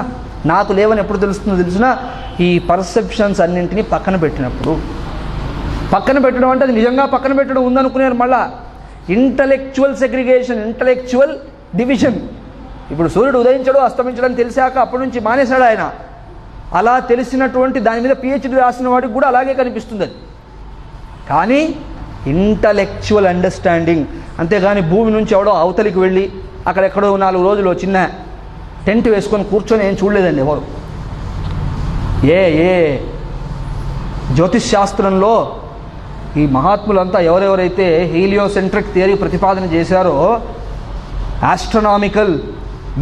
నాకు లేవని ఎప్పుడు తెలుస్తుందో తెలుసునా? ఈ పర్సెప్షన్స్ అన్నింటినీ పక్కన పెట్టినప్పుడు. పక్కన పెట్టడం అంటే అది నిజంగా పక్కన పెట్టడం ఉందనుకునేది. మళ్ళా ఇంటలెక్చువల్ సెగ్రిగేషన్, ఇంటలెక్చువల్ డివిజన్. ఇప్పుడు సూర్యుడు ఉదయించడం అస్తమించడం తెలిసాక అప్పటి నుంచి మానేశాడు ఆయన. అలా తెలిసినటువంటి దాని మీద పిహెచ్డి రాసిన వాడికి కూడా అలాగే కనిపిస్తుంది అది. కానీ ఇంటలెక్చువల్ అండర్స్టాండింగ్. అంతేగాని భూమి నుంచి ఎవడో అవతలికి వెళ్ళి అక్కడెక్కడో 4 రోజులు చిన్న టెంట్ వేసుకొని కూర్చొని ఏం చూడలేదండి ఎవరు. ఏ జ్యోతిష్ శాస్త్రంలో ఈ మహాత్ములంతా ఎవరెవరైతే హీలియోసెంట్రిక్ థియరీ ప్రతిపాదన చేశారో, ఆస్ట్రనామికల్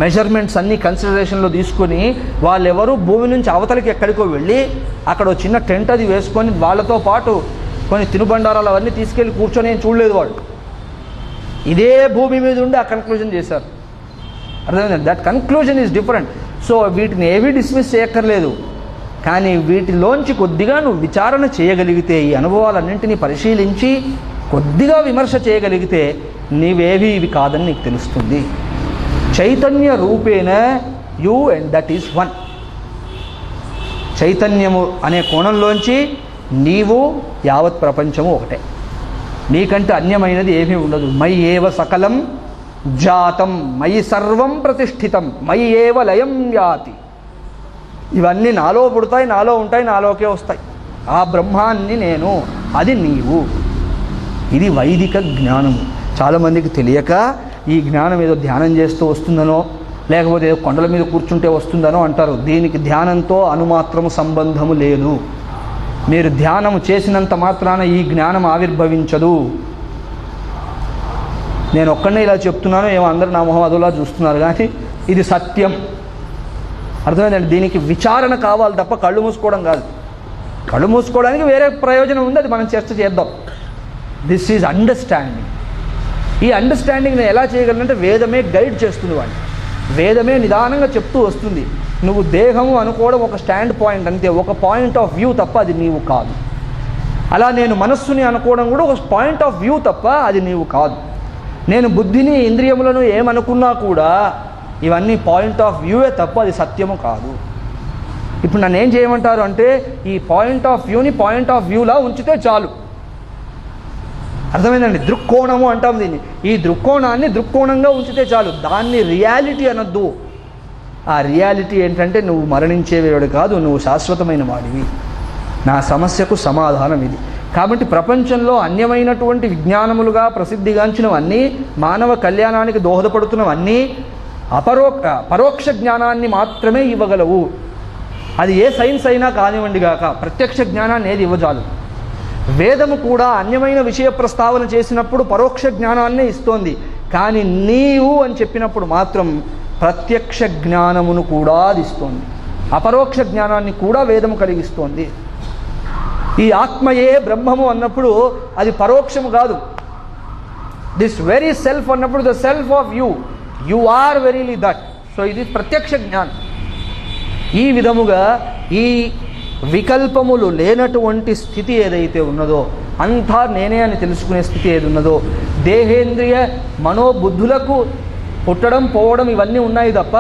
మెజర్మెంట్స్ అన్నీ కన్సిడరేషన్లో తీసుకొని వాళ్ళెవరూ భూమి నుంచి అవతలికి ఎక్కడికో వెళ్ళి అక్కడ చిన్న టెంట్ అది వేసుకొని వాళ్ళతో పాటు కొన్ని తినుబండారాలు అవన్నీ తీసుకెళ్ళి కూర్చొని ఏం చూడలేదు వాళ్ళు. ఇదే భూమి మీద ఉండి ఆ కన్క్లూజన్ చేశారు. అర్థమైందండి? That conclusion is different. So వీటిని ఏవీ డిస్మిస్ చేయక్కర్లేదు. కానీ వీటిలోంచి కొద్దిగా నువ్వు విచారణ చేయగలిగితే, ఈ అనుభవాలన్నింటినీ పరిశీలించి కొద్దిగా విమర్శ చేయగలిగితే నీవేవి ఇవి కాదని నీకు తెలుస్తుంది. చైతన్య రూపేణ you and that is one. చైతన్యము అనే కోణంలోంచి నీవు యావత్ ప్రపంచము ఒకటే. నీకంటే అన్యమైనది ఏమీ ఉండదు. మయి ఏవ సకలం జాతం మయి సర్వం ప్రతిష్ఠితం మయి ఏవ లయం యాతి. ఇవన్నీ నాలో పుడతాయి, నాలో ఉంటాయి, నాలోకే వస్తాయి. ఆ బ్రహ్మాన్ని నేను, అది నీవు. ఇది వైదిక జ్ఞానము. చాలామందికి తెలియక ఈ జ్ఞానం ఏదో ధ్యానం చేస్తూ వస్తుందనో లేకపోతే ఏదో కొండల మీద కూర్చుంటే వస్తుందనో అంటారు. దీనికి ధ్యానంతో అనుమాత్రము సంబంధము లేదు. మీరు ధ్యానం చేసినంత మాత్రాన ఈ జ్ఞానం ఆవిర్భవించదు. నేను ఒక్కడనే ఇలా చెప్తున్నాను, ఏమో అందరూ నా మొహం అదోలా చూస్తున్నారు, కానీ ఇది సత్యం. అర్థమైందండి? దీనికి విచారణ కావాలి తప్ప కళ్ళు మూసుకోవడం కాదు. కళ్ళు మూసుకోవడానికి వేరే ప్రయోజనం ఉంది, అది మనం చర్చ చేద్దాం. This is understanding. ఈ అండర్స్టాండింగ్ని ఎలా చేయగలంటే వేదమే గైడ్ చేస్తుంది వాడిని. వేదమే నిదానంగా చెప్తూ వస్తుంది. నువ్వు దేహము అనుకోవడం ఒక స్టాండ్ పాయింట్ అంతే, ఒక పాయింట్ ఆఫ్ వ్యూ తప్ప అది నీవు కాదు. అలా నేను మనస్సుని అనుకోవడం కూడా ఒక పాయింట్ ఆఫ్ వ్యూ తప్ప అది నీవు కాదు. నేను బుద్ధిని ఇంద్రియములను ఏమనుకున్నా కూడా ఇవన్నీ పాయింట్ ఆఫ్ వ్యూవే తప్ప అది సత్యము కాదు. ఇప్పుడు నన్ను ఏం చేయమంటారు అంటే ఈ పాయింట్ ఆఫ్ వ్యూని పాయింట్ ఆఫ్ వ్యూలా ఉంచితే చాలు. అర్థమైందండి? దృక్కోణము అంటాం దీన్ని. ఈ దృక్కోణాన్ని దృక్కోణంగా ఉంచితే చాలు, దాన్ని రియాలిటీ అనొద్దు. ఆ రియాలిటీ ఏంటంటే నువ్వు మరణించేవాడు కాదు, నువ్వు శాశ్వతమైన వాడివి. నా సమస్యకు సమాధానం ఇది. కాబట్టి ప్రపంచంలో అన్యమైనటువంటి విజ్ఞానములుగా ప్రసిద్ధిగాంచినవన్నీ, మానవ కళ్యాణానికి దోహదపడుతున్నవన్నీ పరోక్ష జ్ఞానాన్ని మాత్రమే ఇవ్వగలవు. అది ఏ సైన్స్ అయినా కానివ్వండి గాక, ప్రత్యక్ష జ్ఞానాన్ని ఏది ఇవ్వజాలు. వేదము కూడా అన్యమైన విషయ ప్రస్తావన చేసినప్పుడు పరోక్ష జ్ఞానాన్నే ఇస్తోంది. కానీ నీవు అని చెప్పినప్పుడు మాత్రం ప్రత్యక్ష జ్ఞానమును కూడా అది ఇస్తోంది. అపరోక్ష జ్ఞానాన్ని కూడా వేదము కలిగిస్తోంది. ఈ ఆత్మయే బ్రహ్మము అన్నప్పుడు అది పరోక్షము కాదు. దిస్ వెరీ సెల్ఫ్ అన్నప్పుడు the self of you are verily that. So ఇది ప్రత్యక్ష జ్ఞానం. ఈ విధముగా ఈ వికల్పములు లేనటువంటి స్థితి ఏదైతే ఉన్నదో, అంతా నేనే అని తెలుసుకునే స్థితి ఏది ఉన్నదో, దేహేంద్రియ మనోబుద్ధులకు పుట్టడం పోవడం ఇవన్నీ ఉన్నాయి తప్ప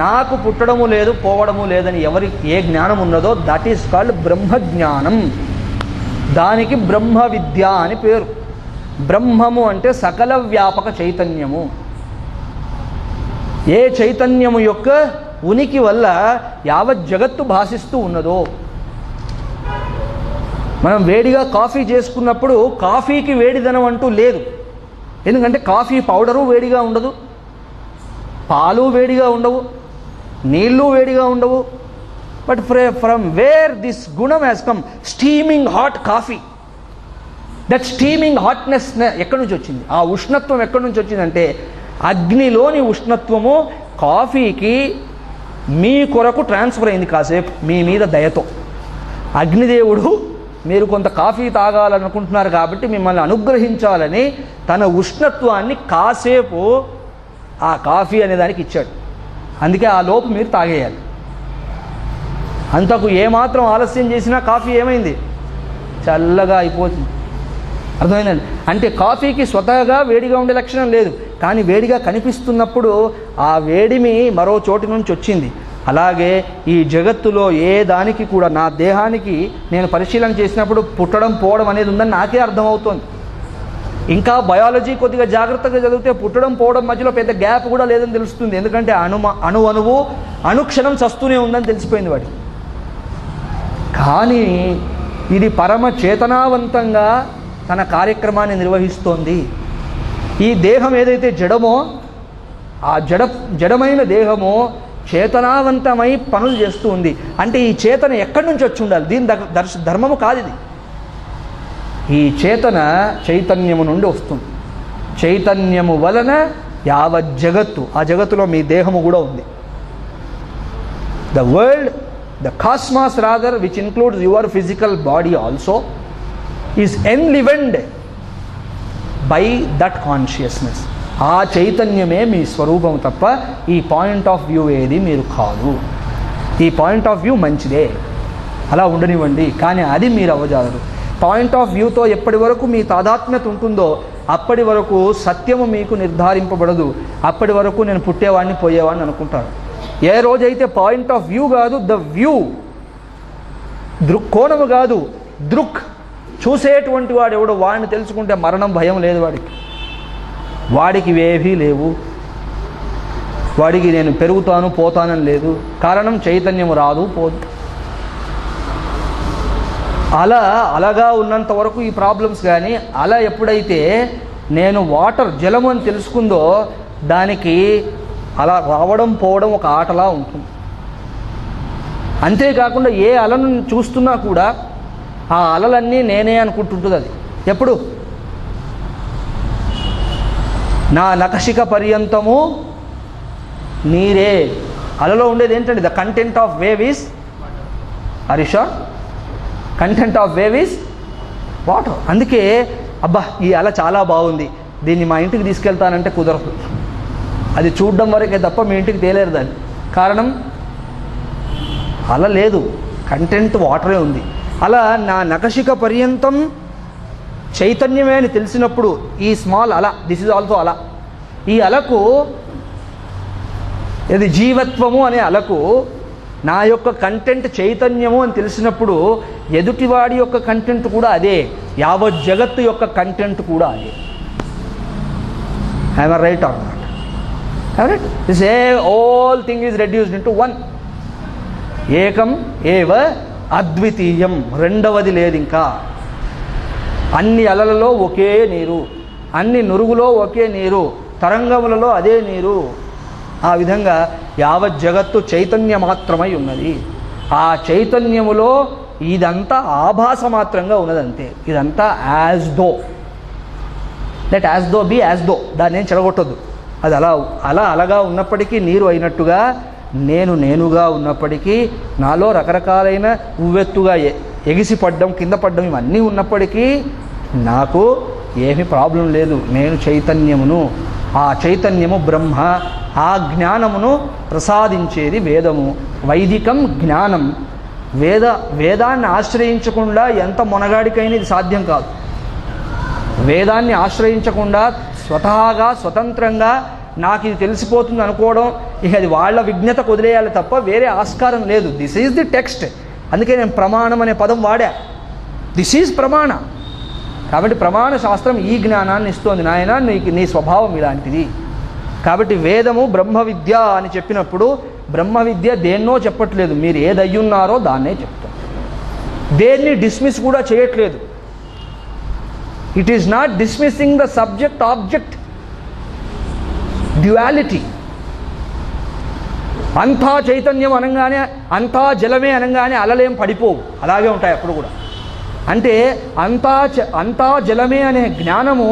నాకు పుట్టడము లేదు పోవడము లేదని ఎవరికి ఏ జ్ఞానం ఉన్నదో దట్ ఈస్ కాల్డ్ బ్రహ్మజ్ఞానం. దానికి బ్రహ్మ విద్య అని పేరు. బ్రహ్మము అంటే సకల వ్యాపక చైతన్యము. ఏ చైతన్యము యొక్క ఉనికి వల్ల యావత్ జగత్తు భాషిస్తూ ఉన్నదో. మనం వేడిగా కాఫీ చేసుకున్నప్పుడు కాఫీకి వేడిదనం అంటూ లేదు. ఎందుకంటే కాఫీ పౌడరు వేడిగా ఉండదు, పాలు వేడిగా ఉండవు, నీళ్ళు వేడిగా ఉండవు. బట్ ఫ్రమ్ వేర్ దిస్ గుణం has come, steaming hot coffee. That steaming hotness ఎక్కడి నుంచి వచ్చింది? ఆ ఉష్ణత్వం ఎక్కడి నుంచి వచ్చిందంటే అగ్నిలోని ఉష్ణత్వము కాఫీకి మీ కొరకు ట్రాన్స్ఫర్ అయింది కాసేపు మీ మీద దయతో. అగ్నిదేవుడు మీరు కొంత కాఫీ తాగాలనుకుంటున్నారు కాబట్టి మిమ్మల్ని అనుగ్రహించాలని తన ఉష్ణత్వాన్ని కాసేపు ఆ కాఫీ అనే దానికి ఇచ్చాడు. అందుకే ఆ లోపు మీరు తాగేయాలి. అంతకు ఏమాత్రం ఆలస్యం చేసినా కాఫీ ఏమైంది? చల్లగా అయిపోతుంది. అర్థమైందండి? అంటే కాఫీకి స్వతహాగా వేడిగా ఉండే లక్షణం లేదు, కానీ వేడిగా కనిపిస్తున్నప్పుడు ఆ వేడిమి మరో చోటు నుంచి వచ్చింది. అలాగే ఈ జగత్తులో ఏ దానికి కూడా, నా దేహానికి నేను పరిశీలన చేసినప్పుడు పుట్టడం పోవడం అనేది ఉందని నాకే అర్థమవుతోంది. ఇంకా బయాలజీ కొద్దిగా జాగ్రత్తగా చదివితే పుట్టడం పోవడం మధ్యలో పెద్ద గ్యాప్ కూడా లేదని తెలుస్తుంది. ఎందుకంటే అణువు అనుక్షణం చస్తూనే ఉందని తెలిసిపోయింది వాడికి. కానీ ఇది పరమ చేతనావంతంగా తన కార్యక్రమాన్ని నిర్వహిస్తోంది. ఈ దేహం ఏదైతే జడమో, ఆ జడమైన దేహము చేతనావంతమై పనులు చేస్తూ ఉంది. అంటే ఈ చేతన ఎక్కడి నుంచి వచ్చి ఉండాలి? దీని ధర్మము కాదు ఇది. ఈ చేతన చైతన్యము నుండి వస్తుంది. చైతన్యము వలన యావత్ జగత్తు, ఆ జగత్తులో మీ దేహము కూడా ఉంది. The world, the cosmos rather, which includes your physical body also, is enlivened by that consciousness. ఆ చైతన్యమే మీ స్వరూపం తప్ప ఈ పాయింట్ ఆఫ్ వ్యూ ఏది మీరు కాదు. ఈ పాయింట్ ఆఫ్ వ్యూ మంచిదే, అలా ఉండనివ్వండి, కానీ అది మీరు అవ్వజాలరు. పాయింట్ ఆఫ్ వ్యూతో ఎప్పటి వరకు మీ తాదాత్మ్యత ఉంటుందో అప్పటి వరకు సత్యము మీకు నిర్ధారింపబడదు. అప్పటి వరకు నేను పుట్టేవాడిని పోయేవాడిని అనుకుంటాను. ఏ రోజైతే పాయింట్ ఆఫ్ వ్యూ కాదు, ద వ్యూ, దృక్కోణము కాదు, చూసేటువంటి వాడు ఎవడో వాడిని తెలుసుకుంటే మరణం భయం లేదు వాడికి. వాడికి ఇవేవీ లేవు. వాడికి నేను పెరుగుతాను పోతానని లేదు. కారణం చైతన్యము రాదు పోదు. అలగా ఉన్నంత వరకు ఈ ప్రాబ్లమ్స్. కానీ అలా ఎప్పుడైతే నేను వాటర్, జలము అని తెలుసుకుందో దానికి అలా రావడం పోవడం ఒక ఆటలా ఉంటుంది. అంతేకాకుండా ఏ అలను చూస్తున్నా కూడా ఆ అలలన్నీ నేనే అనుకుంటుంటుంది. అది ఎప్పుడు నా నఖశిఖ పర్యంతము నీరే. అలలో ఉండేది ఏంటంటే the content of wave is, Harisha, content of wave is water. అందుకే అబ్బా ఈ అల చాలా బాగుంది, దీన్ని మా ఇంటికి తీసుకెళ్తానంటే కుదరదు. అది చూడడం వరకే తప్ప మీ ఇంటికి తేలేరు దాన్ని. కారణం అల లేదు, కంటెంట్ వాటరే ఉంది. అలా నా నఖశిఖ పర్యంతం చైతన్యమే అని తెలిసినప్పుడు ఈ స్మాల్ అల, దిస్ ఇస్ ఆల్సో అల, ఈ అలకు, ఇది జీవత్వము అనే అలకు నా యొక్క కంటెంట్ చైతన్యము అని తెలిసినప్పుడు ఎదుటివాడి యొక్క కంటెంట్ కూడా అదే, యావత్ జగత్తు యొక్క కంటెంట్ కూడా అదే. I'm right or not? This whole thing is reduced into one. ఏకం ఏవ అద్వితీయం, రెండవది లేదు ఇంకా. అన్ని అలలలో ఒకే నీరు, అన్ని నురుగులో ఒకే నీరు, తరంగములలో అదే నీరు. ఆ విధంగా యావత్ జగత్తు చైతన్య మాత్రమై ఉన్నది. ఆ చైతన్యములో ఇదంతా ఆభాస మాత్రంగా ఉన్నదంతే. ఇదంతా as though, let as though be as though, దాన్ని ఏం చెడగొట్టద్దు. అది అలాగా ఉన్నప్పటికీ నీరు అయినట్టుగా నేనుగా ఉన్నప్పటికీ, నాలో రకరకాలైన ఉవ్వెత్తుగా ఎగిసిపడ్డం, కింద పడ్డం ఇవన్నీ ఉన్నప్పటికీ నాకు ఏమీ ప్రాబ్లం లేదు. నేను చైతన్యమును, ఆ చైతన్యము బ్రహ్మ. ఆ జ్ఞానమును ప్రసాదించేది వేదము. వైదికం జ్ఞానం. వేదాన్ని ఆశ్రయించకుండా ఎంత మొనగాడికైనా ఇది సాధ్యం కాదు. వేదాన్ని ఆశ్రయించకుండా స్వతహాగా స్వతంత్రంగా నాకు ఇది తెలిసిపోతుంది అనుకోవడం, ఇక అది వాళ్ళ విజ్ఞతకు వదిలేయాలి తప్ప వేరే ఆస్కారం లేదు. This is the text. అందుకే నేను ప్రమాణం అనే పదం వాడా. దిస్ ఈజ్ ప్రమాణ. కాబట్టి ప్రమాణ శాస్త్రం ఈ జ్ఞానాన్ని ఇస్తోంది. నాయన నీ స్వభావం ఇలాంటిది. కాబట్టి వేదము బ్రహ్మ విద్య అని చెప్పినప్పుడు బ్రహ్మ విద్య దేన్నో చెప్పట్లేదు, మీరు ఏదయ్యున్నారో దాన్నే చెప్తాం. దేన్ని డిస్మిస్ కూడా చేయట్లేదు. It is not dismissing the subject object duality. అంతా చైతన్యం అనగానే, అంతా జలమే అనగానే అలలేం పడిపోవు, అలాగే ఉంటాయి అప్పుడు కూడా. అంటే అంతా జలమే అనే జ్ఞానము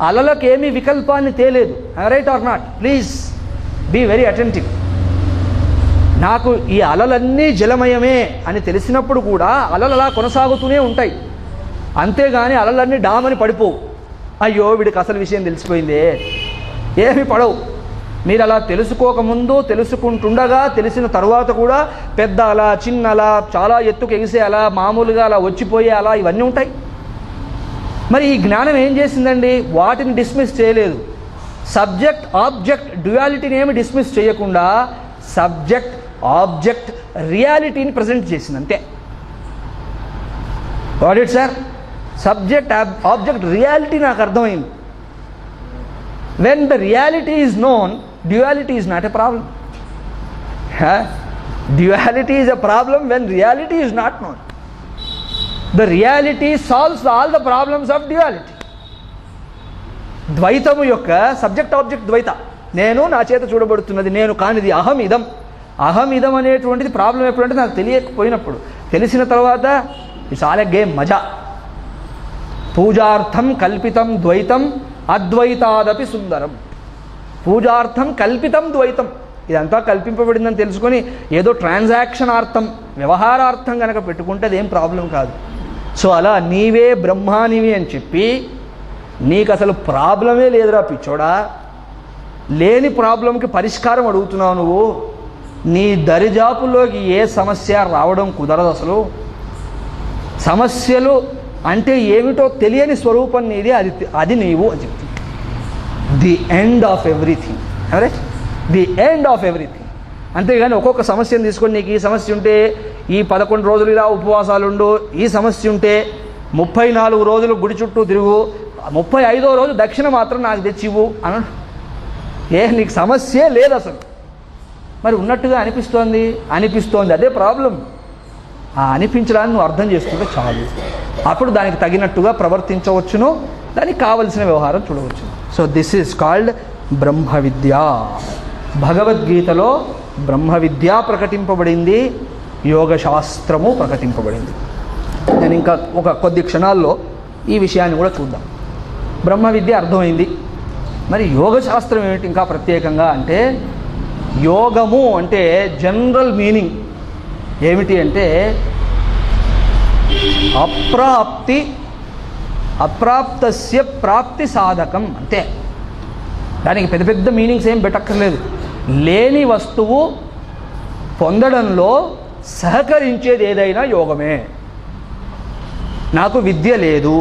అలలకేమీ వికల్పాన్ని తేలేదు. Right or not? Please be very attentive. నాకు ఈ అలలన్నీ జలమయమే అని తెలిసినప్పుడు కూడా అలలు అలా కొనసాగుతూనే ఉంటాయి. అంతేగాని అలలన్నీ డామని పడిపోవు. అయ్యో వీడికి అసలు విషయం తెలిసిపోయిందే, ఏమి పడవు. మీరు అలా తెలుసుకోకముందు, తెలుసుకుంటుండగా, తెలిసిన తర్వాత కూడా పెద్ద అలా, చిన్న అలా, చాలా ఎత్తుకు ఎగిసే అలా, మామూలుగా అలా వచ్చిపోయే అలా, ఇవన్నీ ఉంటాయి. మరి ఈ జ్ఞానం ఏం చేసిందండి? వాటిని డిస్మిస్ చేయలేదు. సబ్జెక్ట్ ఆబ్జెక్ట్ డ్యుయాలిటీని ఏమి డిస్మిస్ చేయకుండా సబ్జెక్ట్ ఆబ్జెక్ట్ రియాలిటీని ప్రజెంట్ చేసింది అంతే. What it sir? Subject object reality నాకు అర్థమైంది. When the reality is known, duality is not a problem. Duality is a problem when reality is not known. The reality solves all the problems of duality. ద్వైతము యొక్క సబ్జెక్ట్ ఆబ్జెక్ట్ ద్వైత. నేను నా చేత చూడబడుతున్నది నేను కానిది అహం ఇదం. అహం ఇదం అనేటువంటిది ప్రాబ్లం ఎప్పుడంటే నాకు తెలియకపోయినప్పుడు. తెలిసిన తర్వాత ఇట్స్ ఆల్ ఎ గేమ్, మజా. పూజార్థం కల్పితం ద్వైతం అద్వైతాదపి సుందరం. పూజార్థం కల్పితం ద్వైతం, ఇదంతా కల్పింపబడిందని తెలుసుకొని ఏదో ట్రాన్సాక్షనార్థం, వ్యవహారార్థం కనుక పెట్టుకుంటే అదేం ప్రాబ్లం కాదు. సో అలా నీవే బ్రహ్మానివి అని చెప్పి నీకు అసలు ప్రాబ్లమే లేదురా పిచ్చోడా. లేని ప్రాబ్లంకి పరిష్కారం అడుగుతున్నావు నువ్వు. నీ దరిజాపుల్లోకి ఏ సమస్య రావడం కుదరదు అసలు. సమస్యలు అంటే ఏమిటో తెలియని స్వరూపం నీది, అది నీవు అని చెప్తుంది. The end of everything. Right? The end of everything. అంతేగాని ఒక్కొక్క సమస్యను తీసుకొని నీకు ఈ సమస్య ఉంటే ఈ 11 రోజులు ఇలా ఉపవాసాలు ఉండు, ఈ సమస్య ఉంటే 34 రోజులు గుడి చుట్టూ తిరుగు, 35వ రోజు దక్షిణ మాత్రం నాకు తెచ్చివ్వు అన. నీకు సమస్యే లేదు అసలు. మరి ఉన్నట్టుగా అనిపిస్తోంది, అదే ప్రాబ్లం. ఆ అనిపించడాన్ని నువ్వు అర్థం చేసుకుంటే చాలు. అప్పుడు దానికి తగినట్టుగా ప్రవర్తించవచ్చును, దానికి కావలసిన వ్యవహారం చూడవచ్చు. సో దిస్ ఈజ్ కాల్డ్ బ్రహ్మ విద్య. భగవద్గీతలో బ్రహ్మ విద్య ప్రకటింపబడింది, యోగశాస్త్రము ప్రకటింపబడింది. నేను ఇంకా కొద్ది క్షణాల్లో ఈ విషయాన్ని కూడా చూద్దాం. బ్రహ్మ విద్య అర్థమైంది. మరి యోగశాస్త్రం ఏమిటి ఇంకా ప్రత్యేకంగా అంటే, యోగము అంటే జనరల్ మీనింగ్ ఏమిటి అంటే అప్రాప్తస్య ప్రాప్తి సాధకం అంతే. దానికి పెద్ద పెద్ద మీనింగ్స్ ఏం పెట్టక్కర్లేదు. లేని వస్తువు పొందడంలో సహకరించేది ఏదైనా యోగమే. నాకు విద్య లేదు,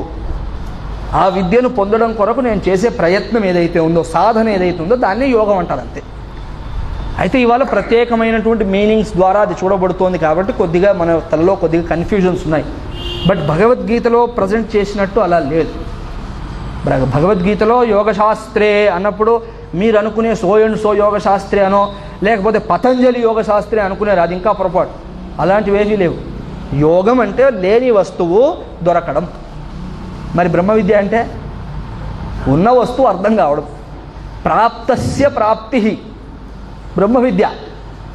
ఆ విద్యను పొందడం కొరకు నేను చేసే ప్రయత్నం ఏదైతే ఉందో, సాధన ఏదైతే ఉందో దాన్ని యోగం అంటారు అంతే. అయితే ఇవాళ ప్రత్యేకమైనటువంటి మీనింగ్స్ ద్వారా అది చూడబడుతోంది కాబట్టి కొద్దిగా మన తలలో కొద్దిగా కన్ఫ్యూజన్స్ ఉన్నాయి. బట్ భగవద్గీతలో ప్రజెంట్ చేసినట్టు అలా లేదు. భగవద్గీతలో యోగశాస్త్రే అన్నప్పుడు మీరు అనుకునే సో అండ్ సో యోగశాస్త్రే అనో లేకపోతే పతంజలి యోగశాస్త్రే అనుకునేది, అది ఇంకా పొరపాటు. అలాంటివి ఏమీ లేవు. యోగం అంటే లేని వస్తువు దొరకడం. మరి బ్రహ్మ విద్య అంటే ఉన్న వస్తువు అర్థం కావడం. ప్రాప్తస్య ప్రాప్తి బ్రహ్మ విద్య.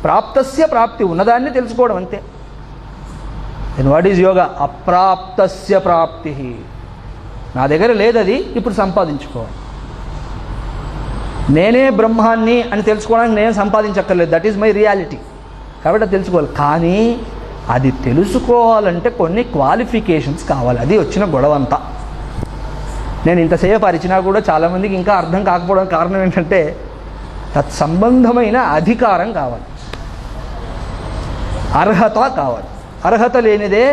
ప్రాప్తస్య ప్రాప్తి, ఉన్నదాన్ని తెలుసుకోవడం అంతే. Then what is yoga? అప్రాప్తస్య ప్రాప్తి. నా దగ్గర లేదది, ఇప్పుడు సంపాదించుకోవాలి. నేనే బ్రహ్మాన్ని అని తెలుసుకోవడానికి నేను సంపాదించక్కర్లేదు. That is my reality. కాబట్టి అది తెలుసుకోవాలి. కానీ అది తెలుసుకోవాలంటే కొన్ని క్వాలిఫికేషన్స్ కావాలి. అది వచ్చిన గొడవ అంతా. నేను ఇంతసేపు అరిచినా కూడా చాలామందికి ఇంకా అర్థం కాకపోవడానికి కారణం ఏంటంటే తత్సంబంధమైన అధికారం కావాలి, అర్హత కావాలి. అర్హత లేనిదే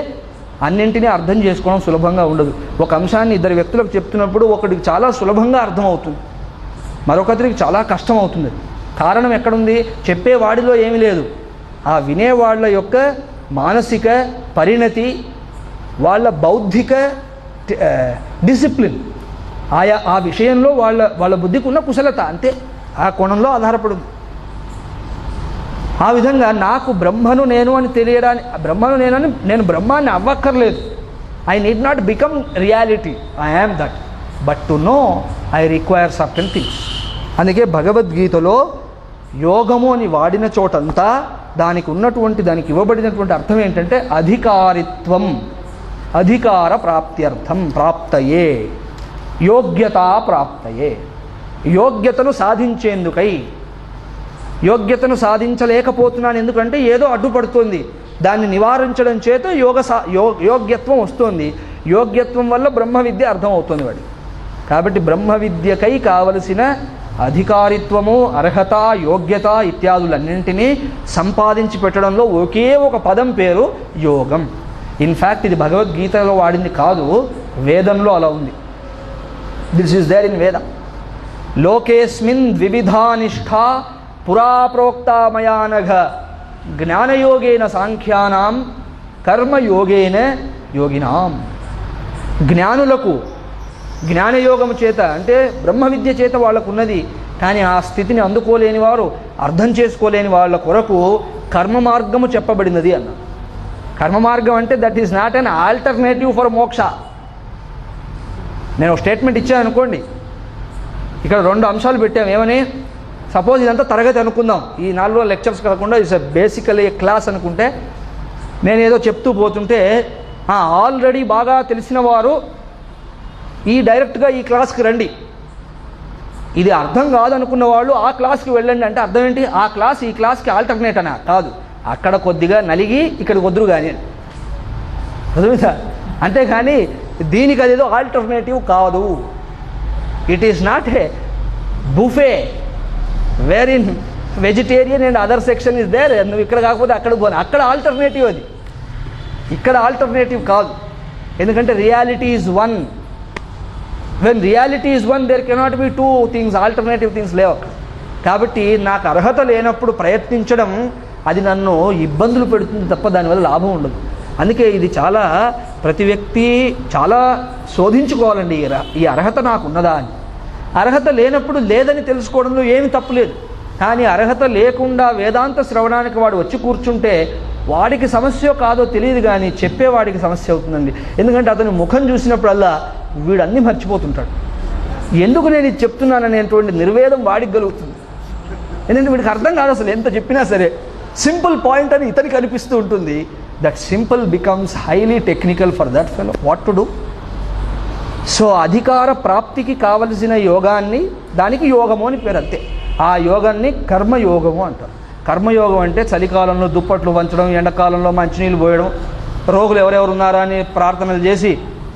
అన్నింటినీ అర్థం చేసుకోవడం సులభంగా ఉండదు. ఒక అంశాన్ని ఇద్దరు వ్యక్తులకు చెప్తున్నప్పుడు ఒకటికి చాలా సులభంగా అర్థమవుతుంది, మరొకరికి చాలా కష్టం అవుతుంది. కారణం ఎక్కడుంది? చెప్పేవాడిలో ఏమీ లేదు, ఆ వినేవాళ్ళ యొక్క మానసిక పరిణతి, వాళ్ళ బౌద్ధిక డిసిప్లిన్, ఆ విషయంలో వాళ్ళ బుద్ధికి ఉన్న కుశలత, అంతే. ఆ కోణంలో ఆధారపడింది. ఆ విధంగా నాకు బ్రహ్మను నేను అని తెలియడానికి, బ్రహ్మను నేను బ్రహ్మాన్ని అవ్వక్కర్లేదు. I need not become reality, I am that. But to know I require certain things. అందుకే భగవద్గీతలో యోగము అని వాడిన చోటంతా దానికి ఇవ్వబడినటువంటి అర్థం ఏంటంటే అధికారిత్వం, అధికార ప్రాప్త్యర్థం, ప్రాప్తయే, యోగ్యతా ప్రాప్తయే. యోగ్యతను సాధించేందుకై. యోగ్యతను సాధించలేకపోతున్నాను ఎందుకంటే ఏదో అడ్డుపడుతుంది, దాన్ని నివారించడం చేత యోగ్యత్వం వస్తుంది. యోగ్యత్వం వల్ల బ్రహ్మ విద్య అర్థమవుతుంది వాడి. కాబట్టి బ్రహ్మ విద్యకై కావలసిన అధికారిత్వము, అర్హత, యోగ్యత ఇత్యాదులన్నింటినీ సంపాదించి పెట్టడంలో ఒకే ఒక పదం పేరు యోగం. ఇన్ఫ్యాక్ట్ ఇది భగవద్గీతలో వాడింది కాదు, వేదంలో అలా ఉంది. దిస్ ఈజ్ దేర్ ఇన్ వేద. లోకేస్మిన్ ద్వివిధా నిష్ఠా పురా ప్రోక్తామయానఘ జ్ఞానయోగేన సాంఖ్యానాం కర్మయోగేన యోగినాం. జ్ఞానులకు జ్ఞానయోగము చేత అంటే బ్రహ్మ విద్య చేత వాళ్ళకు ఉన్నది, కానీ ఆ స్థితిని అందుకోలేని వారు, అర్థం చేసుకోలేని వాళ్ళ కొరకు కర్మ మార్గము చెప్పబడినది అన్న. కర్మ మార్గం అంటే that is not an alternative for మోక్ష. నేను ఒక స్టేట్మెంట్ ఇచ్చాను అనుకోండి, ఇక్కడ 2 అంశాలు పెట్టాము. ఏమని? సపోజ్ ఇదంతా తరగతి అనుకుందాం, ఈ 4 రోజుల లెక్చర్స్ కాకుండా ఇట్స్ బేసికలీ క్లాస్ అనుకుంటే, నేను ఏదో చెప్తూ పోతుంటే ఆల్రెడీ బాగా తెలిసిన వారు ఈ డైరెక్ట్గా ఈ క్లాస్కి రండి, ఇది అర్థం కాదనుకున్న వాళ్ళు ఆ క్లాస్కి వెళ్ళండి అంటే అర్థం ఏంటి? ఆ క్లాస్ ఈ క్లాస్కి ఆల్టర్నేట్ అనా? కాదు, అక్కడ కొద్దిగా నలిగి ఇక్కడ వద్దురు కానీ అర్థమైందా? అంతేకాని దీనికి అదేదో ఆల్టర్నేటివ్ కాదు. It is not a buffet where in vegetarian and other section is there. నువ్వు ఇక్కడ కాకపోతే అక్కడ పోను, అక్కడ ఆల్టర్నేటివ్ అది, ఇక్కడ ఆల్టర్నేటివ్ కాదు. ఎందుకంటే reality is one. When reality is one there cannot be 2 things, alternative things లేవు. కాబట్టి నాకు అర్హత లేనప్పుడు ప్రయత్నించడం అది నన్ను ఇబ్బందులు పెడుతుంది తప్ప దానివల్ల లాభం ఉండదు. అందుకే ఇది చాలా ప్రతి వ్యక్తి చాలా శోధించుకోవాలండి, ఈ అర్హత నాకు ఉన్నదా అని. అర్హత లేనప్పుడు లేదని తెలుసుకోవడంలో ఏమి తప్పులేదు. కానీ అర్హత లేకుండా వేదాంత శ్రవణానికి వాడు వచ్చి కూర్చుంటే వాడికి సమస్య కాదో తెలియదు, కానీ చెప్పేవాడికి సమస్య అవుతుందండి. ఎందుకంటే అతని ముఖం చూసినప్పుడల్లా వీడన్నీ మర్చిపోతుంటాడు. ఎందుకు నేను ఇది చెప్తున్నాననేటువంటి నిర్వేదం వాడికి కలుగుతుంది. ఎందుకంటే వీడికి అర్థం కాదు అసలు, ఎంత చెప్పినా సరే సింపుల్ పాయింట్ అని ఇతనికి అనిపిస్తూ ఉంటుంది. That simple becomes highly technical for that fellow. What to do? So అధికార ప్రాప్తికి కావలసిన యోగాన్ని, దానికి యోగము అని పేరు అంతే. ఆ యోగాన్ని కర్మయోగము అంటారు. కర్మయోగం అంటే చలికాలంలో దుప్పట్లు వంచడం, ఎండాకాలంలో మంచినీళ్ళు పోయడం, రోగులు ఎవరెవరు ఉన్నారా అని ప్రార్థనలు చేసి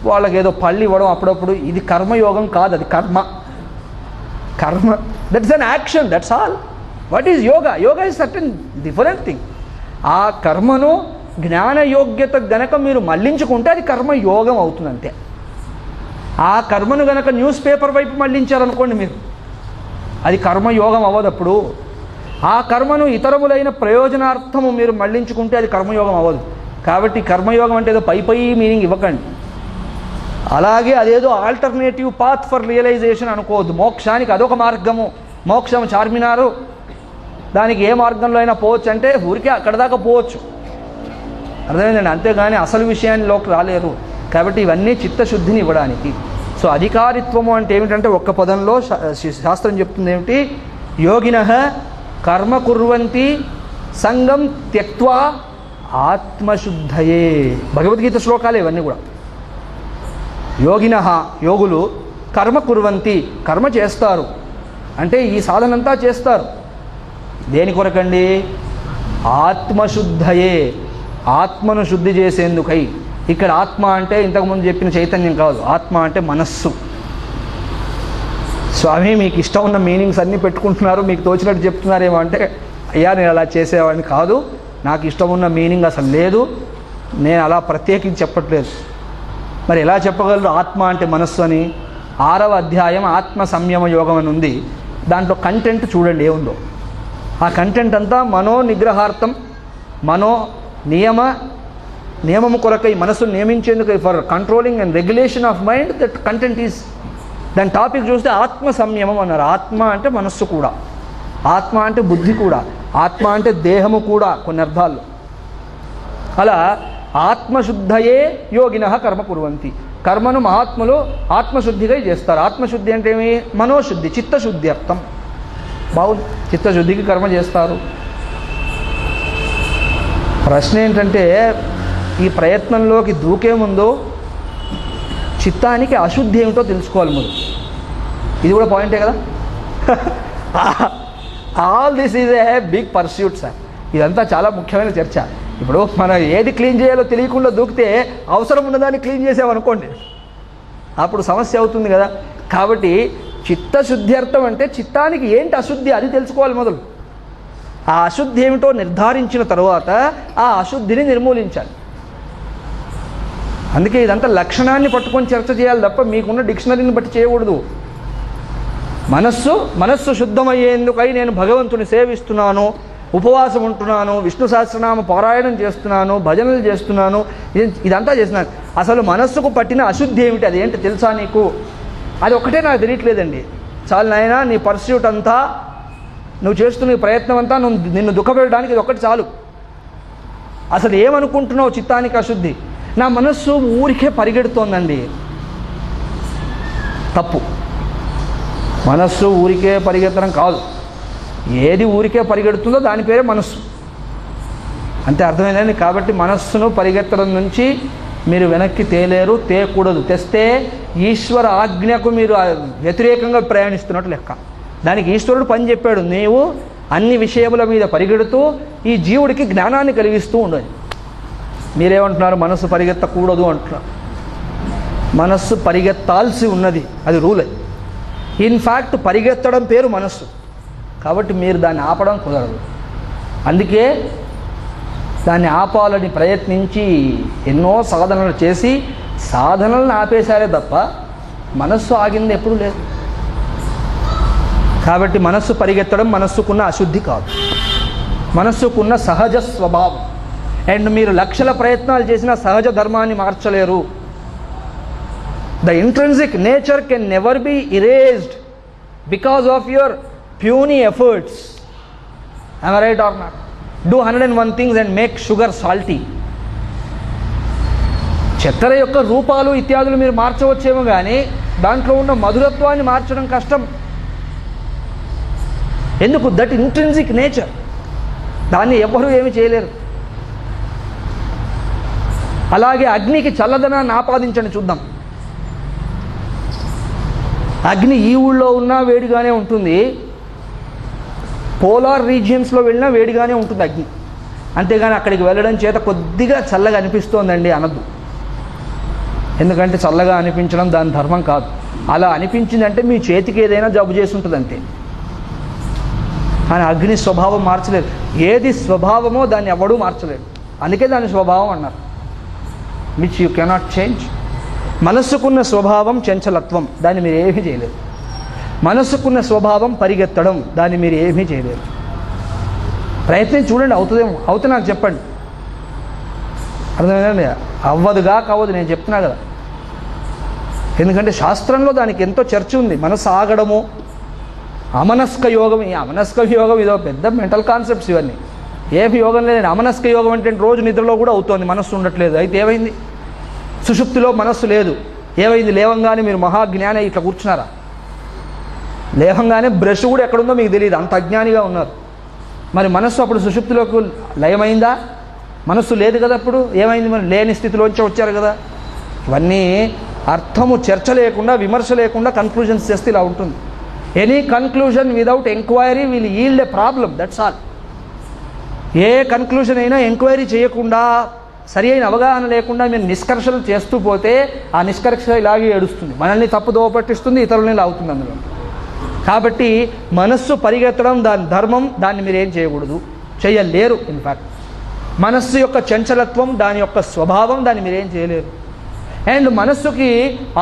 వాళ్ళకి ఏదో పళ్ళు ఇవ్వడం అప్పుడప్పుడు. ఇది కర్మయోగం కాదు, అది కర్మ. కర్మ that's an action, that's all. What is yoga? Yoga is certain different thing. ఆ కర్మను జ్ఞానయోగ్యత గనక మీరు మళ్లించుకుంటే అది కర్మయోగం అవుతుంది అంతే. ఆ కర్మను గనక న్యూస్ పేపర్ వైపు మళ్లించారనుకోండి మీరు, అది కర్మయోగం అవ్వదప్పుడు. ఆ కర్మను ఇతరములైన ప్రయోజనార్థము మీరు మళ్లించుకుంటే అది కర్మయోగం అవ్వదు. కాబట్టి కర్మయోగం అంటే ఏదో పై మీనింగ్ ఇవ్వకండి. అలాగే అదేదో ఆల్టర్నేటివ్ పాత్ ఫర్ రియలైజేషన్ అనుకోవద్దు. మోక్షానికి అదొక మార్గము, మోక్షం చార్మినారు, దానికి ఏ మార్గంలో అయినా పోవచ్చు అంటే ఊరికే అక్కడ దాకా పోవచ్చు, అర్థమైందండి. అంతేగాని అసలు విషయాల్లోకి రాలేరు. కాబట్టి ఇవన్నీ చిత్తశుద్ధిని ఇవ్వడానికి. సో అధికారిత్వము అంటే ఏమిటంటే ఒక్క పదంలో శాస్త్రం చెప్తుంది ఏమిటి, యోగినః కర్మ కుర్వంతి సంగం త్యక్త్వా ఆత్మశుద్ధయే. భగవద్గీత శ్లోకాలు ఇవన్నీ కూడా. యోగినః యోగులు కర్మ కుర్వంతి కర్మ చేస్తారు అంటే ఈ సాధనంతా చేస్తారు. దేని కొరకండి? ఆత్మశుద్ధయే, ఆత్మను శుద్ధి చేసేందుకై. ఇక్కడ ఆత్మ అంటే ఇంతకుముందు చెప్పిన చైతన్యం కాదు, ఆత్మ అంటే మనస్సు. స్వామి మీకు ఇష్టం ఉన్న మీనింగ్స్ అన్నీ పెట్టుకుంటున్నారు, మీకు తోచినట్టు చెప్తున్నారేమో అంటే, అయ్యా నేను అలా చేసేవాడిని కాదు, నాకు ఇష్టం ఉన్న మీనింగ్ అసలు లేదు, నేను అలా ప్రత్యేకించి చెప్పట్లేదు. మరి ఎలా చెప్పగలరు ఆత్మ అంటే మనస్సు అని? 6వ అధ్యాయం ఆత్మ సంయమ యోగం అని ఉంది. దాంట్లో కంటెంట్ చూడండి ఏముందో. ఆ కంటెంట్ అంతా మనో నిగ్రహార్థం, మనో నియమము కొరకై, మనస్సును నియమించేందుకు, for controlling and regulation of mind. That content is, దాని టాపిక్ చూస్తే ఆత్మ సంయమం అన్నారు. ఆత్మ అంటే మనస్సు కూడా, ఆత్మ అంటే బుద్ధి కూడా, ఆత్మ అంటే దేహము కూడా కొన్ని అర్థాల్లో. అలా ఆత్మశుద్ధయే యోగినః కర్మ కుర్వంతి. కర్మను మహాత్ములు ఆత్మశుద్ధిగా చేస్తారు. ఆత్మశుద్ధి అంటే ఏమి? మనోశుద్ధి, చిత్తశుద్ధి అర్థం. బాగుంది, చిత్తశుద్ధికి కర్మ చేస్తారు. ప్రశ్న ఏంటంటే ఈ ప్రయత్నంలోకి దూకే ముందు చిత్తానికి అశుద్ధి ఏమిటో తెలుసుకోవాలి ముందు. ఇది కూడా పాయింటే కదా. All this is a big pursuit sir. ఇదంతా చాలా ముఖ్యమైన చర్చ. ఇప్పుడు మనం ఏది క్లీన్ చేయాలో తెలియకుండా దూకితే అవసరం ఉన్నదాన్ని క్లీన్ చేసామనుకోండి, అప్పుడు సమస్య అవుతుంది కదా. కాబట్టి చిత్తశుద్ధి అర్థం అంటే చిత్తానికి ఏంటి అశుద్ధి అది తెలుసుకోవాలి మొదలు. ఆ అశుద్ధి ఏమిటో నిర్ధారించిన తరువాత ఆ అశుద్ధిని నిర్మూలించాలి. అందుకే ఇదంతా లక్షణాన్ని పట్టుకొని చర్చ చేయాలి తప్ప మీకున్న డిక్షనరీని బట్టి చేయకూడదు. మనస్సు శుద్ధమయ్యేందుకై నేను భగవంతుని సేవిస్తున్నాను, ఉపవాసం ఉంటున్నాను, విష్ణు సహస్రనామ పారాయణం చేస్తున్నాను, భజనలు చేస్తున్నాను, ఇదంతా చేస్తున్నాను. అసలు మనస్సుకు పట్టిన అశుద్ధి ఏమిటి, అదేంటి తెలుసా నీకు? అది ఒక్కటే నాకు తెలియట్లేదండి. చాలు నాయనా, నీ పర్స్యూట్ అంతా, నువ్వు చేస్తున్న ప్రయత్నం అంతా నిన్ను దుఃఖపెట్టడానికి ఇది ఒక్కటి చాలు. అసలు ఏమనుకుంటున్నావు చిత్తానికి అశుద్ధి? నా మనస్సు ఊరికే పరిగెడుతోందండి. తప్పు. మనస్సు ఊరికే పరిగెత్తడం కాదు. ఏది ఊరికే పరిగెడుతుందో దాని పేరే మనస్సు. అంతే, అర్థమైందండి. కాబట్టి మనస్సును పరిగెత్తడం నుంచి మీరు వెనక్కి తేలేరు, తేయకూడదు. తెస్తే ఈశ్వర ఆజ్ఞకు మీరు వ్యతిరేకంగా ప్రయాణిస్తున్నట్టు లెక్క. దానికి ఈశ్వరుడు పని చెప్పాడు, నీవు అన్ని విషయముల మీద పరిగెడుతూ ఈ జీవుడికి జ్ఞానాన్ని కలిగిస్తూ ఉండదు. మీరేమంటున్నారు? మనస్సు పరిగెత్తకూడదు అంటున్నారు. మనస్సు పరిగెత్తాల్సి ఉన్నది, అది రూల్. అది ఇన్ఫ్యాక్ట్ పరిగెత్తడం పేరు మనస్సు. కాబట్టి మీరు దాన్ని ఆపడం కుదరదు. అందుకే దాన్ని ఆపాలని ప్రయత్నించి ఎన్నో సాధనలు చేసి సాధనలను ఆపేశారే తప్ప మనస్సు ఆగింది ఎప్పుడూ లేదు. కాబట్టి మనస్సు పరిగెత్తడం మనస్సుకున్న అశుద్ధి కాదు, మనస్సుకున్న సహజ స్వభావం. అండ్ మీరు లక్షల ప్రయత్నాలు చేసిన సహజ ధర్మాన్ని మార్చలేరు. The intrinsic nature can never be erased because of your puny efforts. Am I right or not? Do 101 things and make sugar salty. చక్కెర యొక్క రూపాలు ఇత్యాదులు మీరు మార్చవచ్చేమో కానీ దాంట్లో ఉన్న మధురత్వాన్ని మార్చడం కష్టం. ఎందుకు? That intrinsic nature. దాన్ని ఎవరూ ఏమి చేయలేరు. అలాగే అగ్నికి చల్లదనాన్ని ఆపాదించండి చూద్దాం. అగ్ని ఈ ఊళ్ళో ఉన్నా వేడిగానే ఉంటుంది, పోలార్ రీజియన్స్లో వెళ్ళినా వేడిగానే ఉంటుంది అగ్ని. అంతేగాని అక్కడికి వెళ్ళడం చేత కొద్దిగా చల్లగా అనిపిస్తోందండి అనద్దు. ఎందుకంటే చల్లగా అనిపించడం దాని ధర్మం కాదు. అలా అనిపించిందంటే మీ చేతికి ఏదైనా జబ్బు చేసి ఉంటుంది అంతే. కానీ అగ్ని స్వభావం మార్చలేదు. ఏది స్వభావమో దాన్ని ఎవడూ మార్చలేడు. అందుకే దాని స్వభావం అన్నారు, విచ్ యూ కెనాట్ చేంజ్. మనస్సుకున్న స్వభావం చంచలత్వం, దాన్ని మీరు ఏమీ చేయలేరు. మనస్సుకున్న స్వభావం పరిగెత్తడం, దాన్ని మీరు ఏమీ చేయలేరు. ప్రయత్నం చూడండి, అవుతుందేమో. అవుతే నాకు చెప్పండి. అర్థమైందండి? అవ్వదుగా కావద్దు, నేను చెప్తున్నా కదా. ఎందుకంటే శాస్త్రంలో దానికి ఎంతో చర్చ ఉంది. మనసు ఆగడము, అమనస్క యోగం. ఈ అమనస్క యోగం ఇదో పెద్ద మెంటల్ కాన్సెప్ట్స్ ఇవన్నీ. ఏమి యోగం లేదండి. అమనస్క యోగం అంటే రోజు నిద్రలో కూడా అవుతోంది, మనస్సు ఉండట్లేదు. అయితే ఏమైంది? సుషుప్తిలో మనస్సు లేదు, ఏమైంది? లేవంగానే మీరు మహాజ్ఞాని ఇట్లా కూర్చున్నారా? లేవంగానే బ్రష్ కూడా ఎక్కడుందో మీకు తెలియదు, అంత అజ్ఞానిగా ఉన్నారు. మరి మనస్సు అప్పుడు సుషుప్తిలోకి లయమైందా? మనస్సు లేదు కదా అప్పుడు. ఏమైంది? మరి లేని స్థితిలోంచి వచ్చారు కదా. ఇవన్నీ అర్థము, చర్చ లేకుండా, విమర్శ లేకుండా కన్క్లూజన్స్ చేస్తే ఇలా ఉంటుంది. Any conclusion without enquiry will yield a problem, that's all. A conclusion అయినా ఎంక్వైరీ చేయకుండా, సరి అయిన అవగాహన లేకుండా మీరు నిష్కర్షలు చేస్తూ పోతే ఆ నిష్కర్ష ఇలాగే ఏడుస్తుంది, మనల్ని తప్పుదోవ పట్టిస్తుంది, ఇతరులని లాగుతుంది అందులో. కాబట్టి మనస్సు పరిగెత్తడం దాని ధర్మం, దాన్ని మీరు ఏం చేయకూడదు, చేయలేరు. ఇన్ఫ్యాక్ట్ మనస్సు యొక్క చంచలత్వం, దాని యొక్క స్వభావం, దాన్ని మీరేం చేయలేరు. అండ్ మనస్సుకి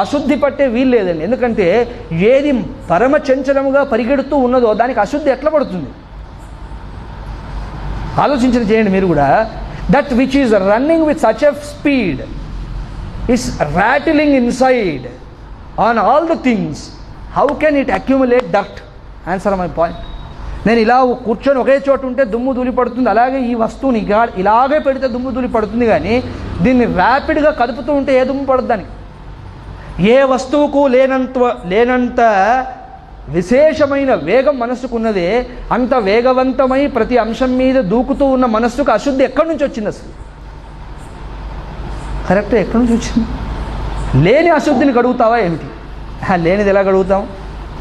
అశుద్ధి పట్టే వీలు లేదండి. ఎందుకంటే ఏది పరమ చంచలముగా పరిగెడుతూ ఉన్నదో దానికి అశుద్ధి ఎట్లా పడుతుంది? ఆలోచించిన చేయండి మీరు కూడా. That which is running with such a speed is rattling inside on all the things, how can it accumulate dirt? Answer my point. నేను ఇలా కూర్చొని ఒకే చోటు ఉంటే దుమ్ము ధూళి పడుతుంది, అలాగే ఈ వస్తువుని ఇలాగే పెడితే దుమ్ము ధూళి పడుతుంది. కానీ దీన్ని ర్యాపిడ్గా కదుపుతూ ఉంటే ఏ దుమ్ము పడదు దానికి. ఏ వస్తువుకు లేనంత విశేషమైన వేగం మనస్సుకున్నదే, అంత వేగవంతమై ప్రతి అంశం మీద దూకుతూ ఉన్న మనస్సుకు అశుద్ధి ఎక్కడి నుంచి వచ్చింది అసలు? కరెక్ట్, ఎక్కడి నుంచి వచ్చింది? లేని అశుద్ధిని గడుగుతావా ఏమిటి? లేనిది ఎలా గడుగుతాం?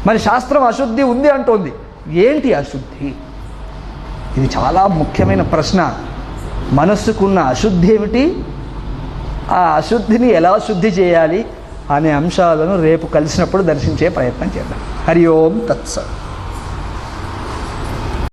మరి శాస్త్రం అశుద్ధి ఉంది అంటోంది, ఏంటి అశుద్ధి? ఇది చాలా ముఖ్యమైన ప్రశ్న. మనస్సుకున్న అశుద్ధి ఏమిటి, ఆ అశుద్ధిని ఎలా శుద్ధి చేయాలి అనే అంశాలను రేపు కలిసినప్పుడు దర్శించే ప్రయత్నం చేద్దాం. హరి ఓం తత్సత్.